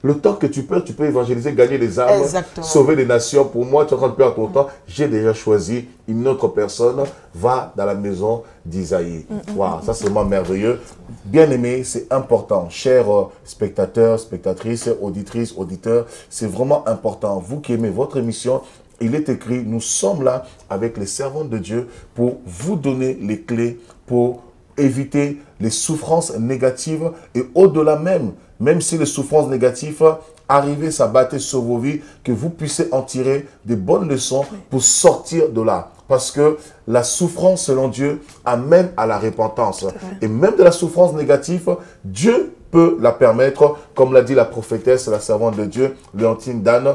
Le temps que tu perds, tu peux évangéliser, gagner des âmes, sauver les nations. Pour moi, tu es en train de perdre ton temps. J'ai déjà choisi une autre personne. Va dans la maison d'Isaïe. Wow, ça c'est vraiment merveilleux. Bien aimé, c'est important. Chers spectateurs, spectatrices, auditrices, auditeurs, c'est vraiment important. Vous qui aimez votre émission, il est écrit, nous sommes là avec les servants de Dieu pour vous donner les clés pour éviter les souffrances négatives et au-delà même si les souffrances négatives arrivent, s'abattent sur vos vies, que vous puissiez en tirer des bonnes leçons pour sortir de là. Parce que la souffrance, selon Dieu, amène à la repentance. Et même de la souffrance négative, Dieu peut la permettre, comme l'a dit la prophétesse, la servante de Dieu, Léontine Dan.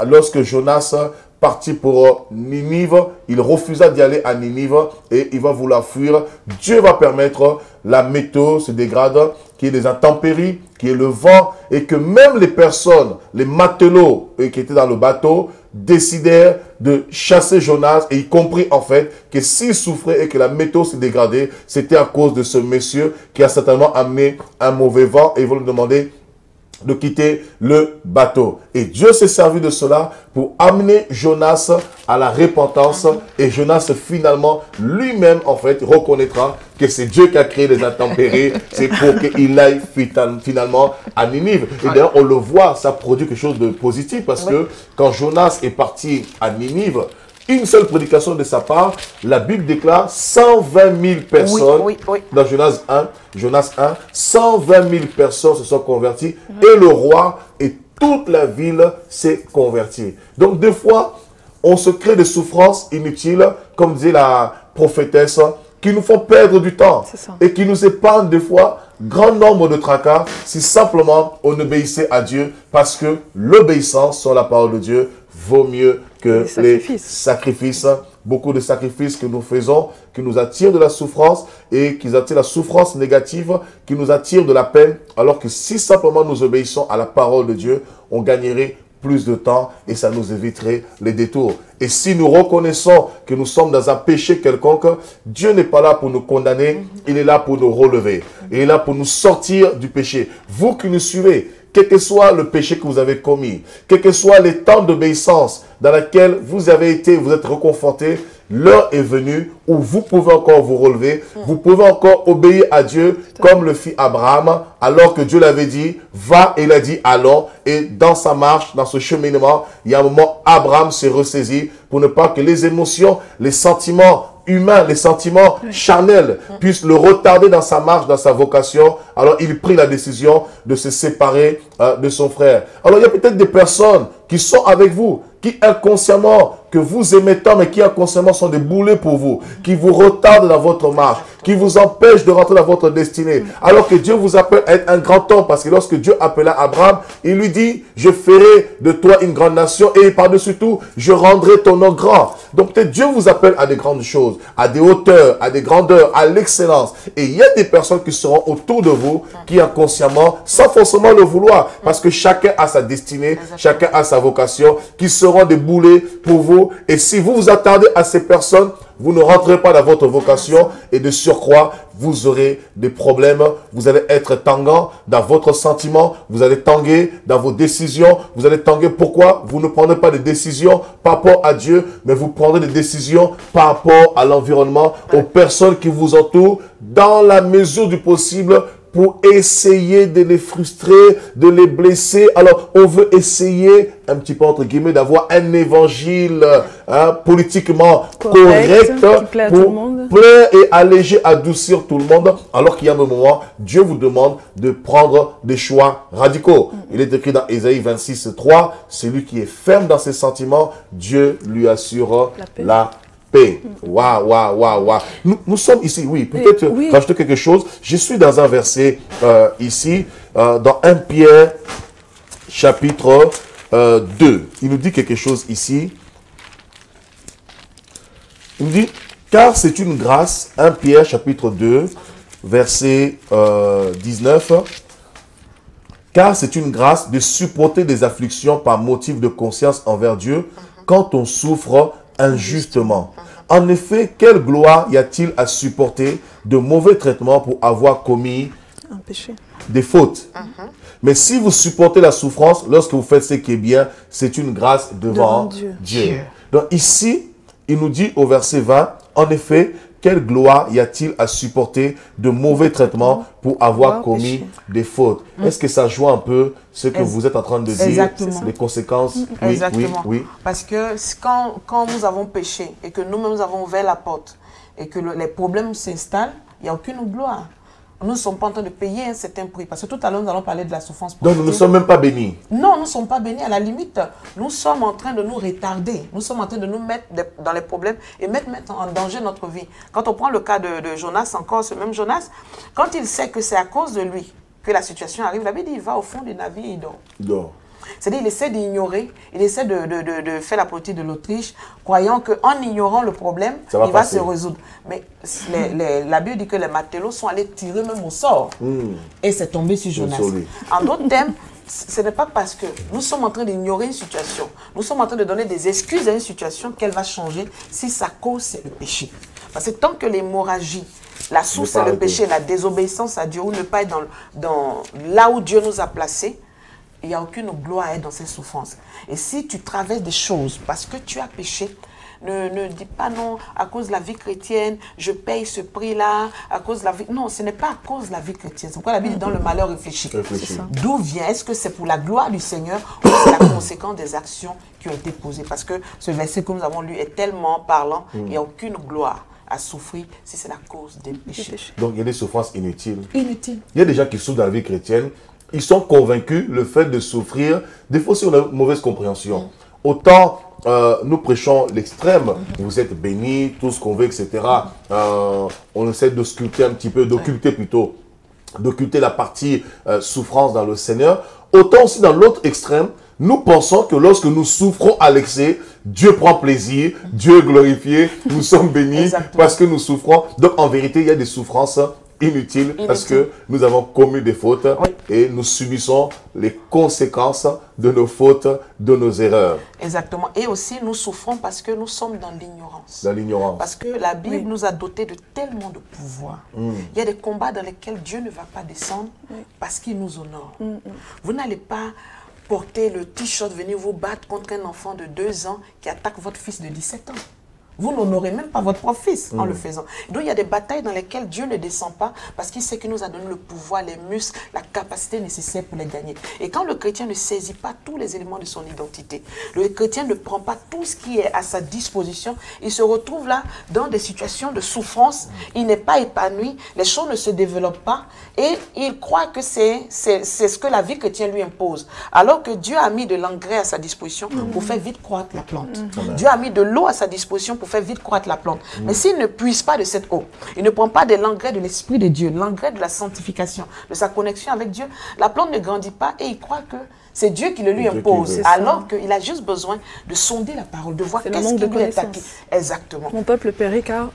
Lorsque Jonas parti pour Ninive, il refusa d'y aller à Ninive et il va vouloir fuir. Dieu va permettre, la météo se dégrade, qu'il y ait des intempéries, qu'il y ait le vent et que même les personnes, les matelots qui étaient dans le bateau, décidèrent de chasser Jonas et y compris en fait que s'il souffrait et que la météo s'est dégradée, c'était à cause de ce monsieur qui a certainement amené un mauvais vent et ils vont lui demander de quitter le bateau. Et Dieu s'est servi de cela pour amener Jonas à la repentance et Jonas finalement lui-même en fait reconnaîtra que c'est Dieu qui a créé les intempéries, c'est pour qu'il aille finalement à Ninive. Et d'ailleurs on le voit, ça produit quelque chose de positif parce que quand Jonas est parti à Ninive, une seule prédication de sa part, la Bible déclare 120 000 personnes, dans Jonas 1, 120 000 personnes se sont converties et le roi et toute la ville s'est convertie. Donc des fois, on se crée des souffrances inutiles, comme disait la prophétesse, qui nous font perdre du temps et qui nous épargnent des fois grand nombre de tracas si simplement on obéissait à Dieu parce que l'obéissance sur la parole de Dieu vaut mieux que les sacrifices. Beaucoup de sacrifices que nous faisons, qui nous attirent de la souffrance et qui attirent la souffrance négative, qui nous attirent de la peine, alors que si simplement nous obéissons à la parole de Dieu, on gagnerait plus de temps et ça nous éviterait les détours. Et si nous reconnaissons que nous sommes dans un péché quelconque, Dieu n'est pas là pour nous condamner, il est là pour nous relever. Il est là pour nous sortir du péché. Vous qui nous suivez, quel que soit le péché que vous avez commis, quels que soient les temps d'obéissance dans lesquels vous avez été, vous êtes reconforté, l'heure est venue où vous pouvez encore vous relever, vous pouvez encore obéir à Dieu comme le fit Abraham, alors que Dieu l'avait dit, va, et il a dit, allons. Et dans sa marche, dans ce cheminement, il y a un moment, Abraham s'est ressaisi pour ne pas que les émotions, les sentiments humains, les sentiments charnels puissent le retarder dans sa marche, dans sa vocation. Alors il prit la décision de se séparer de son frère. Alors il y a peut-être des personnes qui sont avec vous, qui inconsciemment, que vous aimez tant, mais qui inconsciemment sont des boulets pour vous, qui vous retardent dans votre marche, qui vous empêchent de rentrer dans votre destinée. Alors que Dieu vous appelle à être un grand homme, parce que lorsque Dieu appela Abraham, il lui dit, je ferai de toi une grande nation et par-dessus tout, je rendrai ton nom grand. Donc peut-être Dieu vous appelle à des grandes choses, à des hauteurs, à des grandeurs, à l'excellence. Et il y a des personnes qui seront autour de vous, qui inconsciemment, sans forcément le vouloir, parce que chacun a sa destinée, chacun a sa vocation, qui seront des boulets pour vous. Et si vous vous attardez à ces personnes, vous ne rentrez pas dans votre vocation et de surcroît, vous aurez des problèmes. Vous allez être tangant dans votre sentiment. Vous allez tanguer dans vos décisions. Vous allez tanguer. Pourquoi? Vous ne prenez pas de décisions par rapport à Dieu, mais vous prendrez des décisions par rapport à l'environnement, aux personnes qui vous entourent, dans la mesure du possible, pour essayer de les frustrer, de les blesser. Alors, on veut essayer, un petit peu entre guillemets, d'avoir un évangile politiquement correct qui plaît à tout le monde. Plaire et alléger, adoucir tout le monde. Alors qu'il y a un moment, Dieu vous demande de prendre des choix radicaux. Il est écrit dans Ésaïe 26, 3, celui qui est ferme dans ses sentiments, Dieu lui assure la paix. Waouh, waouh, waouh, waouh. Nous sommes ici, oui, peut-être rajouter quelque chose. Je suis dans un verset ici, dans 1 Pierre, chapitre 2. Il nous dit quelque chose ici. Il nous dit, car c'est une grâce, 1 Pierre, chapitre 2, verset 19. Car c'est une grâce de supporter des afflictions par motif de conscience envers Dieu quand on souffre injustement. En effet, quelle gloire y a-t-il à supporter de mauvais traitements pour avoir commis un péché, des fautes? Mais si vous supportez la souffrance lorsque vous faites ce qui est bien, c'est une grâce devant Dieu. Donc ici, il nous dit au verset 20, en effet, quelle gloire y a-t-il à supporter de mauvais traitements pour avoir commis des fautes? Est-ce que ça joue un peu ce que vous êtes en train de dire, les conséquences? Oui, exactement. Oui. Parce que quand nous avons péché et que nous-mêmes nous avons ouvert la porte et que les problèmes s'installent, il n'y a aucune gloire. Nous ne sommes pas en train de payer un certain prix. Parce que tout à l'heure, nous allons parler de la souffrance positive. Donc, nous ne sommes même pas bénis. Non, nous ne sommes pas bénis. À la limite, nous sommes en train de nous retarder. Nous sommes en train de nous mettre dans les problèmes et mettre en danger notre vie. Quand on prend le cas de Jonas, encore ce même Jonas, quand il sait que c'est à cause de lui que la situation arrive, la Bible dit, il va au fond du navire et il dort. Il dort. C'est-à-dire qu'il essaie d'ignorer, il essaie de faire la politique de l'Autriche, croyant qu'en ignorant le problème, il va se résoudre. Mais la Bible dit que les matelots sont allés tirer même au sort. Et c'est tombé sur Jonas. En d'autres termes, ce n'est pas parce que nous sommes en train d'ignorer une situation, nous sommes en train de donner des excuses à une situation qu'elle va changer si sa cause c'est le péché. Parce que tant que l'hémorragie, la source c'est le péché, la désobéissance à Dieu ou ne pas être dans là où Dieu nous a placés, il n'y a aucune gloire à être dans ces souffrances. Et si tu traverses des choses parce que tu as péché, ne dis pas non, à cause de la vie chrétienne, je paye ce prix-là, à cause de la vie... Non, ce n'est pas à cause de la vie chrétienne. C'est pourquoi la Bible dit dans le malheur réfléchi. D'où vient? Est-ce que c'est pour la gloire du Seigneur ou c'est la conséquence des actions qui ont été posées? Parce que ce verset que nous avons lu est tellement parlant, il n'y a aucune gloire à souffrir si c'est la cause des péchés. Donc il y a des souffrances inutiles. Inutiles. Il y a des gens qui souffrent dans la vie chrétienne, ils sont convaincus le fait de souffrir, des fois c'est une mauvaise compréhension. Autant nous prêchons l'extrême, vous êtes bénis, tout ce qu'on veut, etc. On essaie de sculpter un petit peu, d'occulter plutôt, d'occulter la partie souffrance dans le Seigneur. Autant aussi dans l'autre extrême, nous pensons que lorsque nous souffrons à l'excès, Dieu prend plaisir, Dieu est glorifié, nous sommes bénis parce que nous souffrons. Donc en vérité, il y a des souffrances inutiles parce que nous avons commis des fautes et nous subissons les conséquences de nos fautes, de nos erreurs. Exactement. Et aussi, nous souffrons parce que nous sommes dans l'ignorance. Dans l'ignorance. Parce que la Bible nous a dotés de tellement de pouvoir. Il y a des combats dans lesquels Dieu ne va pas descendre parce qu'il nous honore. Vous n'allez pas porter le t-shirt, venir vous battre contre un enfant de 2 ans qui attaque votre fils de 17 ans. Vous n'honorez même pas votre propre fils en le faisant. Donc il y a des batailles dans lesquelles Dieu ne descend pas parce qu'il sait qu'il nous a donné le pouvoir, les muscles, la capacité nécessaire pour les gagner. Et quand le chrétien ne saisit pas tous les éléments de son identité, le chrétien ne prend pas tout ce qui est à sa disposition, il se retrouve là dans des situations de souffrance, il n'est pas épanoui, les choses ne se développent pas et il croit que c'est ce que la vie chrétienne lui impose. Alors que Dieu a mis de l'engrais à sa disposition pour faire vite croître la plante. Dieu a mis de l'eau à sa disposition pour faire vite croître la plante. Mais s'il ne puise pas de cette eau, il ne prend pas de l'engrais de l'Esprit de Dieu, l'engrais de la sanctification, de sa connexion avec Dieu, la plante ne grandit pas et il croit que c'est Dieu qui le lui impose. Alors qu'il a juste besoin de sonder la parole, de voir qu'est-ce qui lui est acquis. Exactement. Mon peuple périt car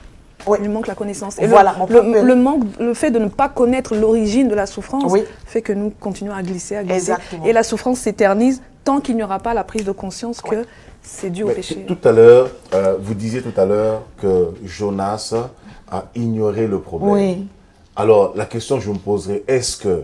il lui manque la connaissance. Et voilà, le fait de ne pas connaître l'origine de la souffrance fait que nous continuons à glisser, à glisser. Exactement. Et la souffrance s'éternise tant qu'il n'y aura pas la prise de conscience que c'est dû au péché. Tout à l'heure, vous disiez tout à l'heure que Jonas a ignoré le problème. Oui. Alors, la question que je me poserai, est-ce que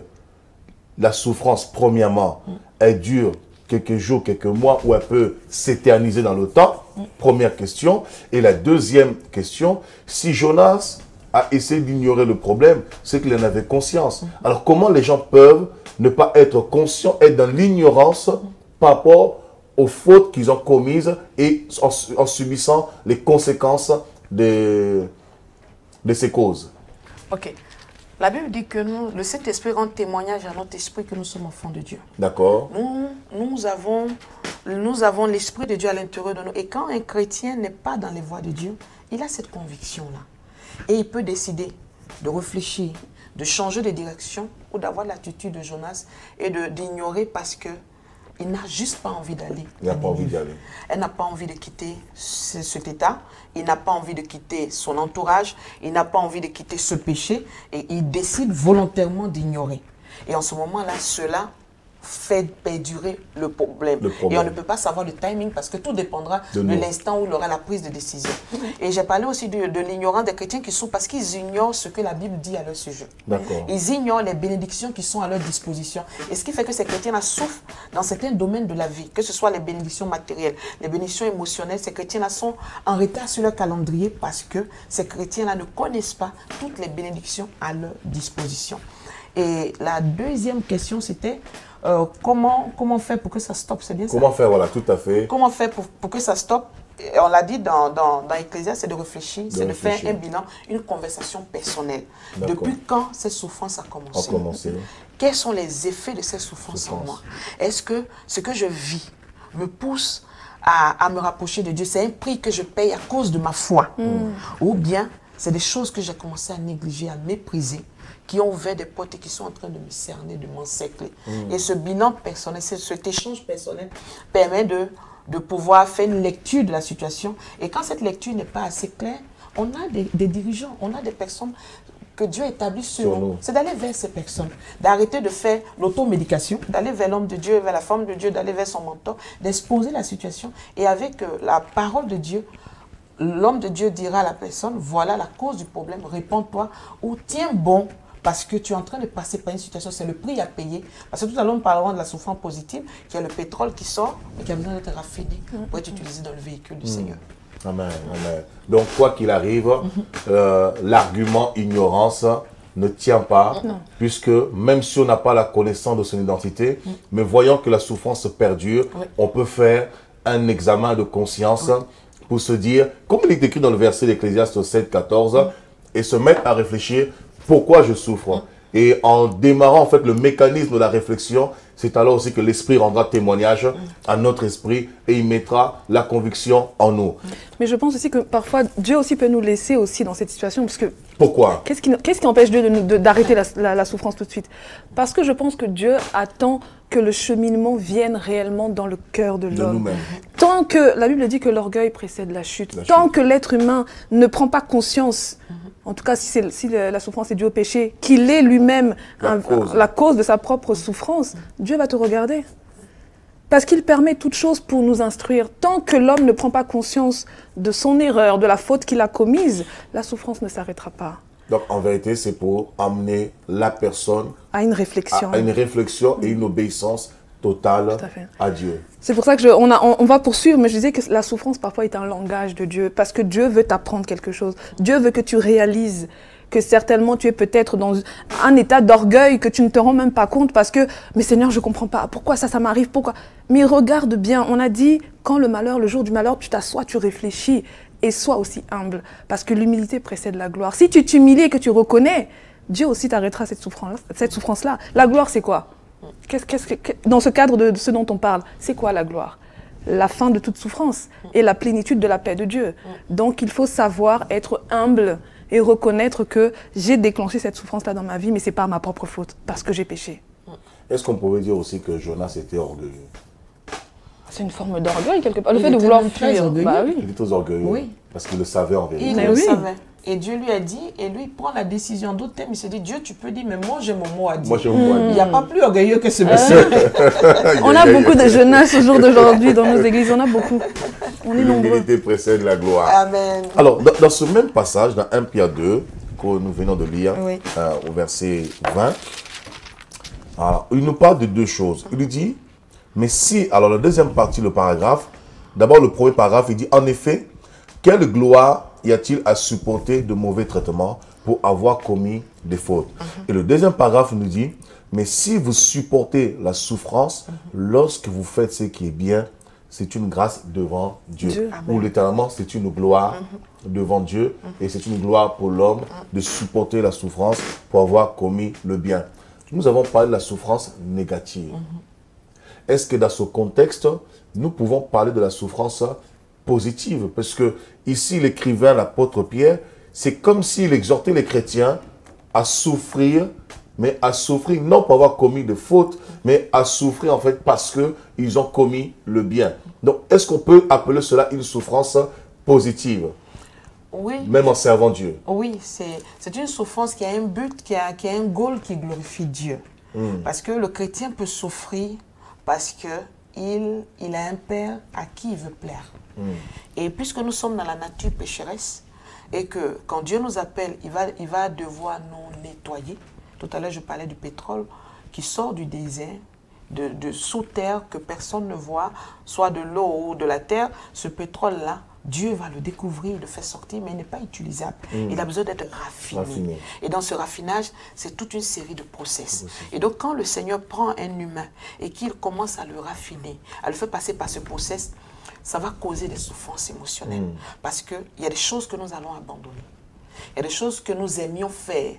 la souffrance, premièrement, elle dure quelques jours, quelques mois, ou elle peut s'éterniser dans le temps? Première question. Et la deuxième question, si Jonas a essayé d'ignorer le problème, c'est qu'il en avait conscience. Alors, comment les gens peuvent ne pas être conscients, être dans l'ignorance par rapport aux fautes qu'ils ont commises et en subissant les conséquences de ces causes? Ok. La Bible dit que nous, le Saint-Esprit rend témoignage à notre esprit que nous sommes enfants de Dieu. D'accord. Nous avons l'Esprit de Dieu à l'intérieur de nous. Et quand un chrétien n'est pas dans les voies de Dieu, il a cette conviction-là. Et il peut décider de réfléchir, de changer de direction ou d'avoir l'attitude de Jonas et d'ignorer parce que il n'a juste pas envie d'aller. Il n'a pas envie d'y aller. Elle n'a pas envie de quitter cet état. Il n'a pas envie de quitter son entourage. Il n'a pas envie de quitter ce péché. Et il décide volontairement d'ignorer. Et en ce moment-là, cela fait perdurer le problème. Et on ne peut pas savoir le timing parce que tout dépendra de l'instant où il aura la prise de décision. Et j'ai parlé aussi de l'ignorance des chrétiens qui souffrent parce qu'ils ignorent ce que la Bible dit à leur sujet. Ils ignorent les bénédictions qui sont à leur disposition. Et ce qui fait que ces chrétiens-là souffrent dans certains domaines de la vie, que ce soit les bénédictions matérielles, les bénédictions émotionnelles. Ces chrétiens-là sont en retard sur leur calendrier parce que ces chrétiens-là ne connaissent pas toutes les bénédictions à leur disposition. Et la deuxième question, c'était comment faire pour que ça stoppe, c'est bien ça? Comment faire, voilà, tout à fait. Comment faire pour que ça stoppe? Et on l'a dit dans Ecclésiaste, c'est de réfléchir, c'est de faire un bilan, une conversation personnelle. Depuis quand cette souffrance a commencé? Quels sont les effets de cette souffrance en moi? Est-ce que ce que je vis me pousse à me rapprocher de Dieu? C'est un prix que je paye à cause de ma foi? Ou bien c'est des choses que j'ai commencé à négliger, à mépriser, qui ont ouvert des portes et qui sont en train de me cerner, de m'encercler. Et ce bilan personnel, cet échange personnel permet de pouvoir faire une lecture de la situation. Et quand cette lecture n'est pas assez claire, on a des dirigeants, on a des personnes que Dieu établit sur Sur nous, nous. c'est d'aller vers ces personnes, d'arrêter de faire l'automédication, d'aller vers l'homme de Dieu, vers la femme de Dieu, d'aller vers son mentor, d'exposer la situation. Et avec la parole de Dieu, l'homme de Dieu dira à la personne, voilà la cause du problème, réponds-toi ou tiens bon. Parce que tu es en train de passer par une situation, c'est le prix à payer. Parce que tout à l'heure, nous parlerons de la souffrance positive, qui est le pétrole qui sort et qui a besoin d'être raffiné pour être utilisé dans le véhicule du Seigneur. Amen, amen. Donc, quoi qu'il arrive, l'argument ignorance ne tient pas, puisque même si on n'a pas la connaissance de son identité, mais voyant que la souffrance perdure, on peut faire un examen de conscience pour se dire, comme il est écrit dans le verset d'Ecclésiaste 7, 14, et se mettre à réfléchir pourquoi je souffre. Et en démarrant en fait le mécanisme de la réflexion, c'est alors aussi que l'esprit rendra témoignage à notre esprit et il mettra la conviction en nous. Mais je pense aussi que parfois Dieu aussi peut nous laisser aussi dans cette situation, parce que Pourquoi? qu'est-ce qui empêche Dieu d'arrêter la souffrance tout de suite? Parce que je pense que Dieu attend que le cheminement vienne réellement dans le cœur de De l'homme. nous-mêmes. Tant que, la Bible dit que l'orgueil précède la chute, tant que l'être humain ne prend pas conscience, en tout cas si la souffrance est due au péché, qu'il est lui-même la cause de sa propre souffrance, Dieu va te regarder. Parce qu'il permet toutes choses pour nous instruire. Tant que l'homme ne prend pas conscience de son erreur, de la faute qu'il a commise, la souffrance ne s'arrêtera pas. Donc en vérité, c'est pour amener la personne À une réflexion. à une réflexion et une obéissance totale à Dieu. C'est pour ça que on va poursuivre, mais je disais que la souffrance parfois est un langage de Dieu, parce que Dieu veut t'apprendre quelque chose. Dieu veut que tu réalises que certainement tu es peut-être dans un état d'orgueil que tu ne te rends même pas compte parce que, mais Seigneur, je ne comprends pas, pourquoi ça m'arrive, pourquoi? Mais regarde bien, on a dit, quand le jour du malheur, tu t'assois, tu réfléchis et sois aussi humble, parce que l'humilité précède la gloire. Si tu t'humilies et que tu reconnais, Dieu aussi t'arrêtera cette souffrance-là. La gloire, c'est quoi? Dans ce cadre de ce dont on parle, c'est quoi la gloire? La fin de toute souffrance et la plénitude de la paix de Dieu. Donc il faut savoir être humble et reconnaître que j'ai déclenché cette souffrance-là dans ma vie, mais ce n'est pas ma propre faute, parce que j'ai péché. Est-ce qu'on pouvait dire aussi que Jonas était orgueilleux? C'est une forme d'orgueil quelque part. Le fait de vouloir fuir. Bah oui. Il était orgueilleux, parce qu'il le savait en vérité. Il le savait. Et Dieu lui a dit, et lui il prend la décision. D'autres thèmes, il se dit, Dieu, tu peux dire, mais moi j'ai mon mot à dire. Moi j'ai mon mot à dire. Il n'y a pas plus orgueilleux que ce monsieur. On a beaucoup de Jonas au jour d'aujourd'hui dans nos églises, on a beaucoup. On est nombreux. L'humilité précède la gloire. Amen. Alors, dans ce même passage, dans 1 Pierre 2, que nous venons de lire, au verset 20, il nous parle de deux choses. Il lui dit, mais si, alors la deuxième partie, le paragraphe, d'abord le premier paragraphe, il dit, en effet, quelle gloire y a-t-il à supporter de mauvais traitements pour avoir commis des fautes? Et le deuxième paragraphe nous dit, mais si vous supportez la souffrance, lorsque vous faites ce qui est bien, c'est une grâce devant Dieu. Ou littéralement, c'est une gloire devant Dieu. Et c'est une gloire pour l'homme de supporter la souffrance pour avoir commis le bien. Nous avons parlé de la souffrance négative. Est-ce que dans ce contexte, nous pouvons parler de la souffrance positive? Parce que ici, l'écrivain, l'apôtre Pierre, c'est comme s'il exhortait les chrétiens à souffrir, mais à souffrir non pour avoir commis de fautes, mais à souffrir en fait parce qu'ils ont commis le bien. Donc, est-ce qu'on peut appeler cela une souffrance positive? Oui. Même en servant Dieu. Oui, c'est une souffrance qui a un but, qui a un goal qui glorifie Dieu. Parce que le chrétien peut souffrir parce qu'il a un Père à qui il veut plaire. Et puisque nous sommes dans la nature pécheresse, et que quand Dieu nous appelle, il va devoir nous nettoyer. Tout à l'heure, je parlais du pétrole qui sort du désert, de sous terre, que personne ne voit, soit de l'eau ou de la terre. Ce pétrole-là, Dieu va le découvrir, le faire sortir, mais il n'est pas utilisable. Il a besoin d'être raffiné. Et dans ce raffinage, c'est toute une série de process. Et donc, quand le Seigneur prend un humain et qu'il commence à le raffiner, à le faire passer par ce process, ça va causer des souffrances émotionnelles. Parce qu'il y a des choses que nous allons abandonner. Il y a des choses que nous aimions faire,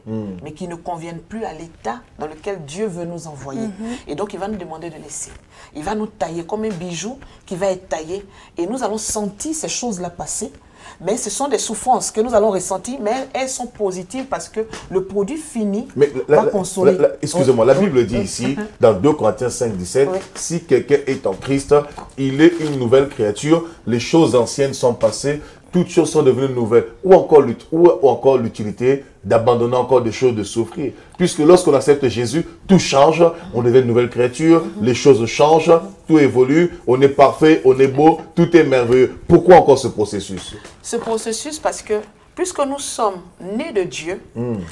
mais qui ne conviennent plus à l'état dans lequel Dieu veut nous envoyer. Et donc, il va nous demander de laisser. Il va nous tailler comme un bijou qui va être taillé. Et nous allons sentir ces choses-là passer. Mais ce sont des souffrances que nous allons ressentir, mais elles sont positives parce que le produit fini va consoler. Excusez-moi, la Bible dit ici, dans 2 Corinthiens 5, 17, si quelqu'un est en Christ, il est une nouvelle créature, les choses anciennes sont passées, toutes choses sont devenues nouvelles. Ou encore l'utilité d'abandonner encore des choses, de souffrir. Puisque lorsqu'on accepte Jésus, tout change, on devient une nouvelle créature, les choses changent, tout évolue, on est parfait, on est beau, tout est merveilleux. Pourquoi encore ce processus? Ce processus parce que puisque nous sommes nés de Dieu,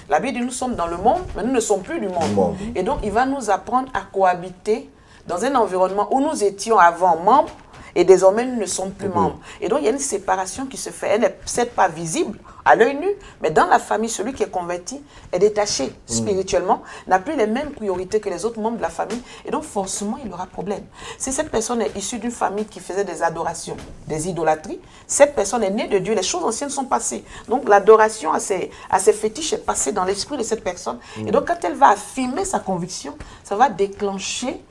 la Bible dit nous sommes dans le monde, mais nous ne sommes plus du monde. Et donc il va nous apprendre à cohabiter dans un environnement où nous étions avant membres, et désormais, nous ne sommes plus membres. Et donc, il y a une séparation qui se fait. Elle n'est peut-être pas visible à l'œil nu, mais dans la famille, celui qui est converti est détaché spirituellement, n'a plus les mêmes priorités que les autres membres de la famille. Et donc, forcément, il aura problème. Si cette personne est issue d'une famille qui faisait des adorations, des idolâtries, cette personne est née de Dieu, les choses anciennes sont passées. Donc, l'adoration à ces fétiches est passée dans l'esprit de cette personne. Et donc, quand elle va affirmer sa conviction, ça va déclencher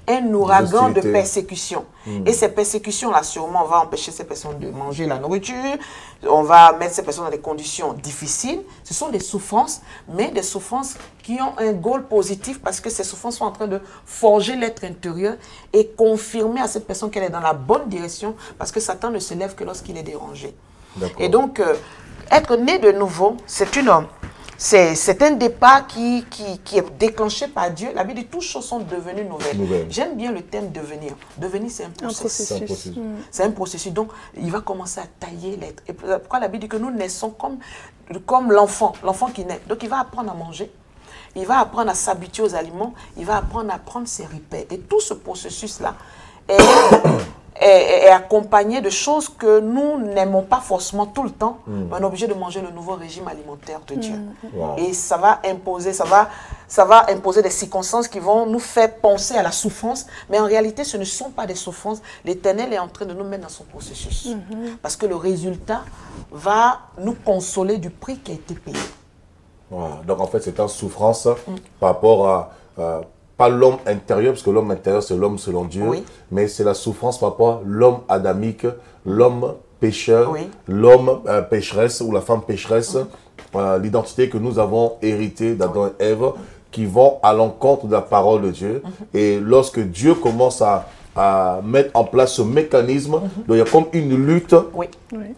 un ouragan de persécution. Et ces persécutions-là, sûrement, on va empêcher ces personnes de manger la nourriture, on va mettre ces personnes dans des conditions difficiles. Ce sont des souffrances, mais des souffrances qui ont un goal positif parce que ces souffrances sont en train de forger l'être intérieur et confirmer à cette personne qu'elle est dans la bonne direction parce que Satan ne se lève que lorsqu'il est dérangé. Et donc, être né de nouveau, c'est une homme. C'est un départ qui est déclenché par Dieu. La Bible dit toutes choses sont devenues nouvelles. J'aime bien le thème devenir. Devenir, c'est un processus. C'est un processus. Donc, il va commencer à tailler l'être. Et pourquoi la Bible dit que nous naissons comme l'enfant qui naît. Donc, il va apprendre à manger. Il va apprendre à s'habituer aux aliments. Il va apprendre à prendre ses repères. Et tout ce processus-là est accompagné de choses que nous n'aimons pas forcément tout le temps, mais on est obligé de manger le nouveau régime alimentaire de Dieu. Et ça va imposer des circonstances qui vont nous faire penser à la souffrance, mais en réalité, ce ne sont pas des souffrances. L'Éternel est en train de nous mettre dans son processus. Parce que le résultat va nous consoler du prix qui a été payé. Donc en fait, c'est en souffrance par rapport à... pas l'homme intérieur, parce que l'homme intérieur, c'est l'homme selon Dieu, mais c'est la souffrance par rapport à l'homme adamique, l'homme pécheur, l'homme pécheresse ou la femme pécheresse, l'identité que nous avons héritée d'Adam et Ève, qui vont à l'encontre de la parole de Dieu. Et lorsque Dieu commence à mettre en place ce mécanisme, donc il y a comme une lutte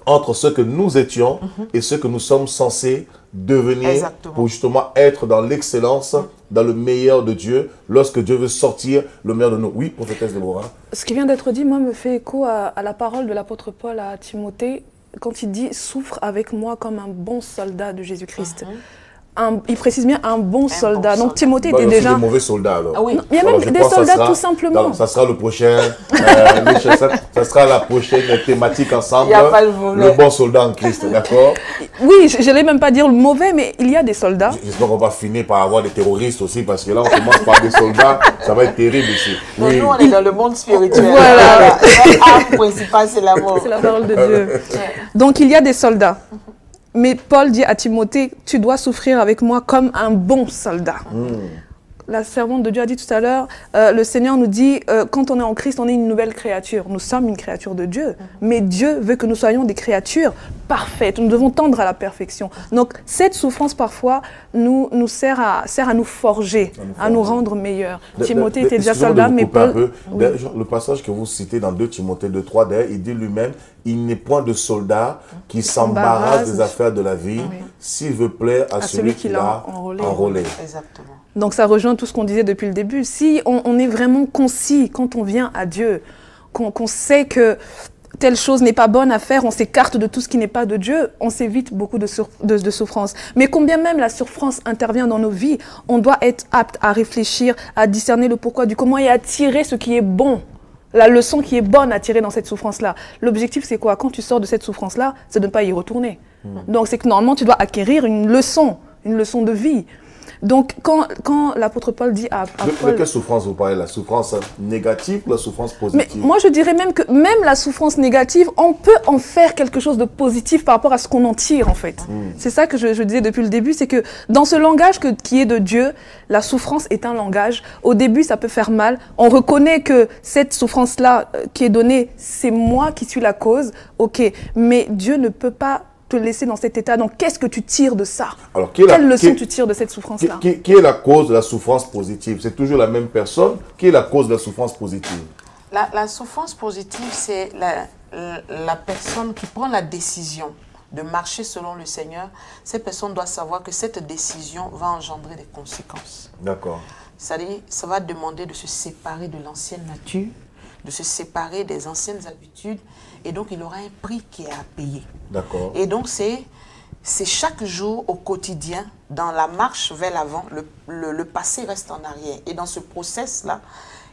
entre ce que nous étions et ce que nous sommes censés devenir pour justement être dans l'excellence, dans le meilleur de Dieu, lorsque Dieu veut sortir le meilleur de nous. Oui, prophétesse Déborah. Ce qui vient d'être dit, moi, me fait écho à la parole de l'apôtre Paul à Timothée, quand il dit « souffre avec moi comme un bon soldat de Jésus-Christ ». Il précise bien un bon soldat. Donc Timothée était déjà... Il y a des mauvais soldats alors. Il y a même des soldats tout simplement. Ça sera le prochain, ça sera la prochaine thématique ensemble. Il y a pas le bon soldat en Christ, d'accord? Oui, je n'allais même pas dire le mauvais, mais il y a des soldats. J'espère qu'on va finir par avoir des terroristes aussi, parce que là on commence par des soldats, ça va être terrible ici. Oui. Nous on est dans le monde spirituel. Voilà. L'arme principale c'est l'amour. C'est la parole de Dieu. Donc il y a des soldats. Mais Paul dit à Timothée, tu dois souffrir avec moi comme un bon soldat. La servante de Dieu a dit tout à l'heure, le Seigneur nous dit, quand on est en Christ, on est une nouvelle créature. Nous sommes une créature de Dieu, mais Dieu veut que nous soyons des créatures parfaites. Nous devons tendre à la perfection. Donc cette souffrance parfois nous sert à nous forger, à nous rendre meilleurs. Timothée était déjà soldat, mais Paul... Le passage que vous citez dans 2 Timothée 2:3, d'ailleurs, il dit lui-même, il n'est point de soldat qui s'embarrasse des affaires de la vie, s'il veut plaire à celui qui l'a enrôlé. Exactement. Donc ça rejoint tout ce qu'on disait depuis le début. Si on est vraiment concis quand on vient à Dieu, qu'on sait que telle chose n'est pas bonne à faire, on s'écarte de tout ce qui n'est pas de Dieu, on s'évite beaucoup de souffrance. Mais combien même la souffrance intervient dans nos vies, on doit être apte à réfléchir, à discerner le pourquoi du comment et à tirer ce qui est bon. La leçon qui est bonne à tirer dans cette souffrance-là. L'objectif, c'est quoi? Quand tu sors de cette souffrance-là, c'est de ne pas y retourner. Donc, c'est que normalement, tu dois acquérir une leçon de vie. Donc, quand l'apôtre Paul dit à Paul... De quelle souffrance vous parlez? La souffrance négative ou la souffrance positive? Mais moi, je dirais même que même la souffrance négative, on peut en faire quelque chose de positif par rapport à ce qu'on en tire, en fait. C'est ça que je disais depuis le début, c'est que dans ce langage qui est de Dieu, la souffrance est un langage. Au début, ça peut faire mal. On reconnaît que cette souffrance-là qui est donnée, c'est moi qui suis la cause. OK, mais Dieu ne peut pas te laisser dans cet état. Donc, qu'est-ce que tu tires de ça? Alors, quelle leçon tu tires de cette souffrance-là? Qui est la cause de la souffrance positive? C'est toujours la même personne? Qui est la cause de la souffrance positive? La souffrance positive, c'est la personne qui prend la décision de marcher selon le Seigneur, ces personnes doivent savoir que cette décision va engendrer des conséquences. D'accord. C'est-à-dire, ça va demander de se séparer de l'ancienne nature, de se séparer des anciennes habitudes, et donc il aura un prix qui est à payer. D'accord. Et donc c'est chaque jour au quotidien, dans la marche vers l'avant, le passé reste en arrière. Et dans ce process-là,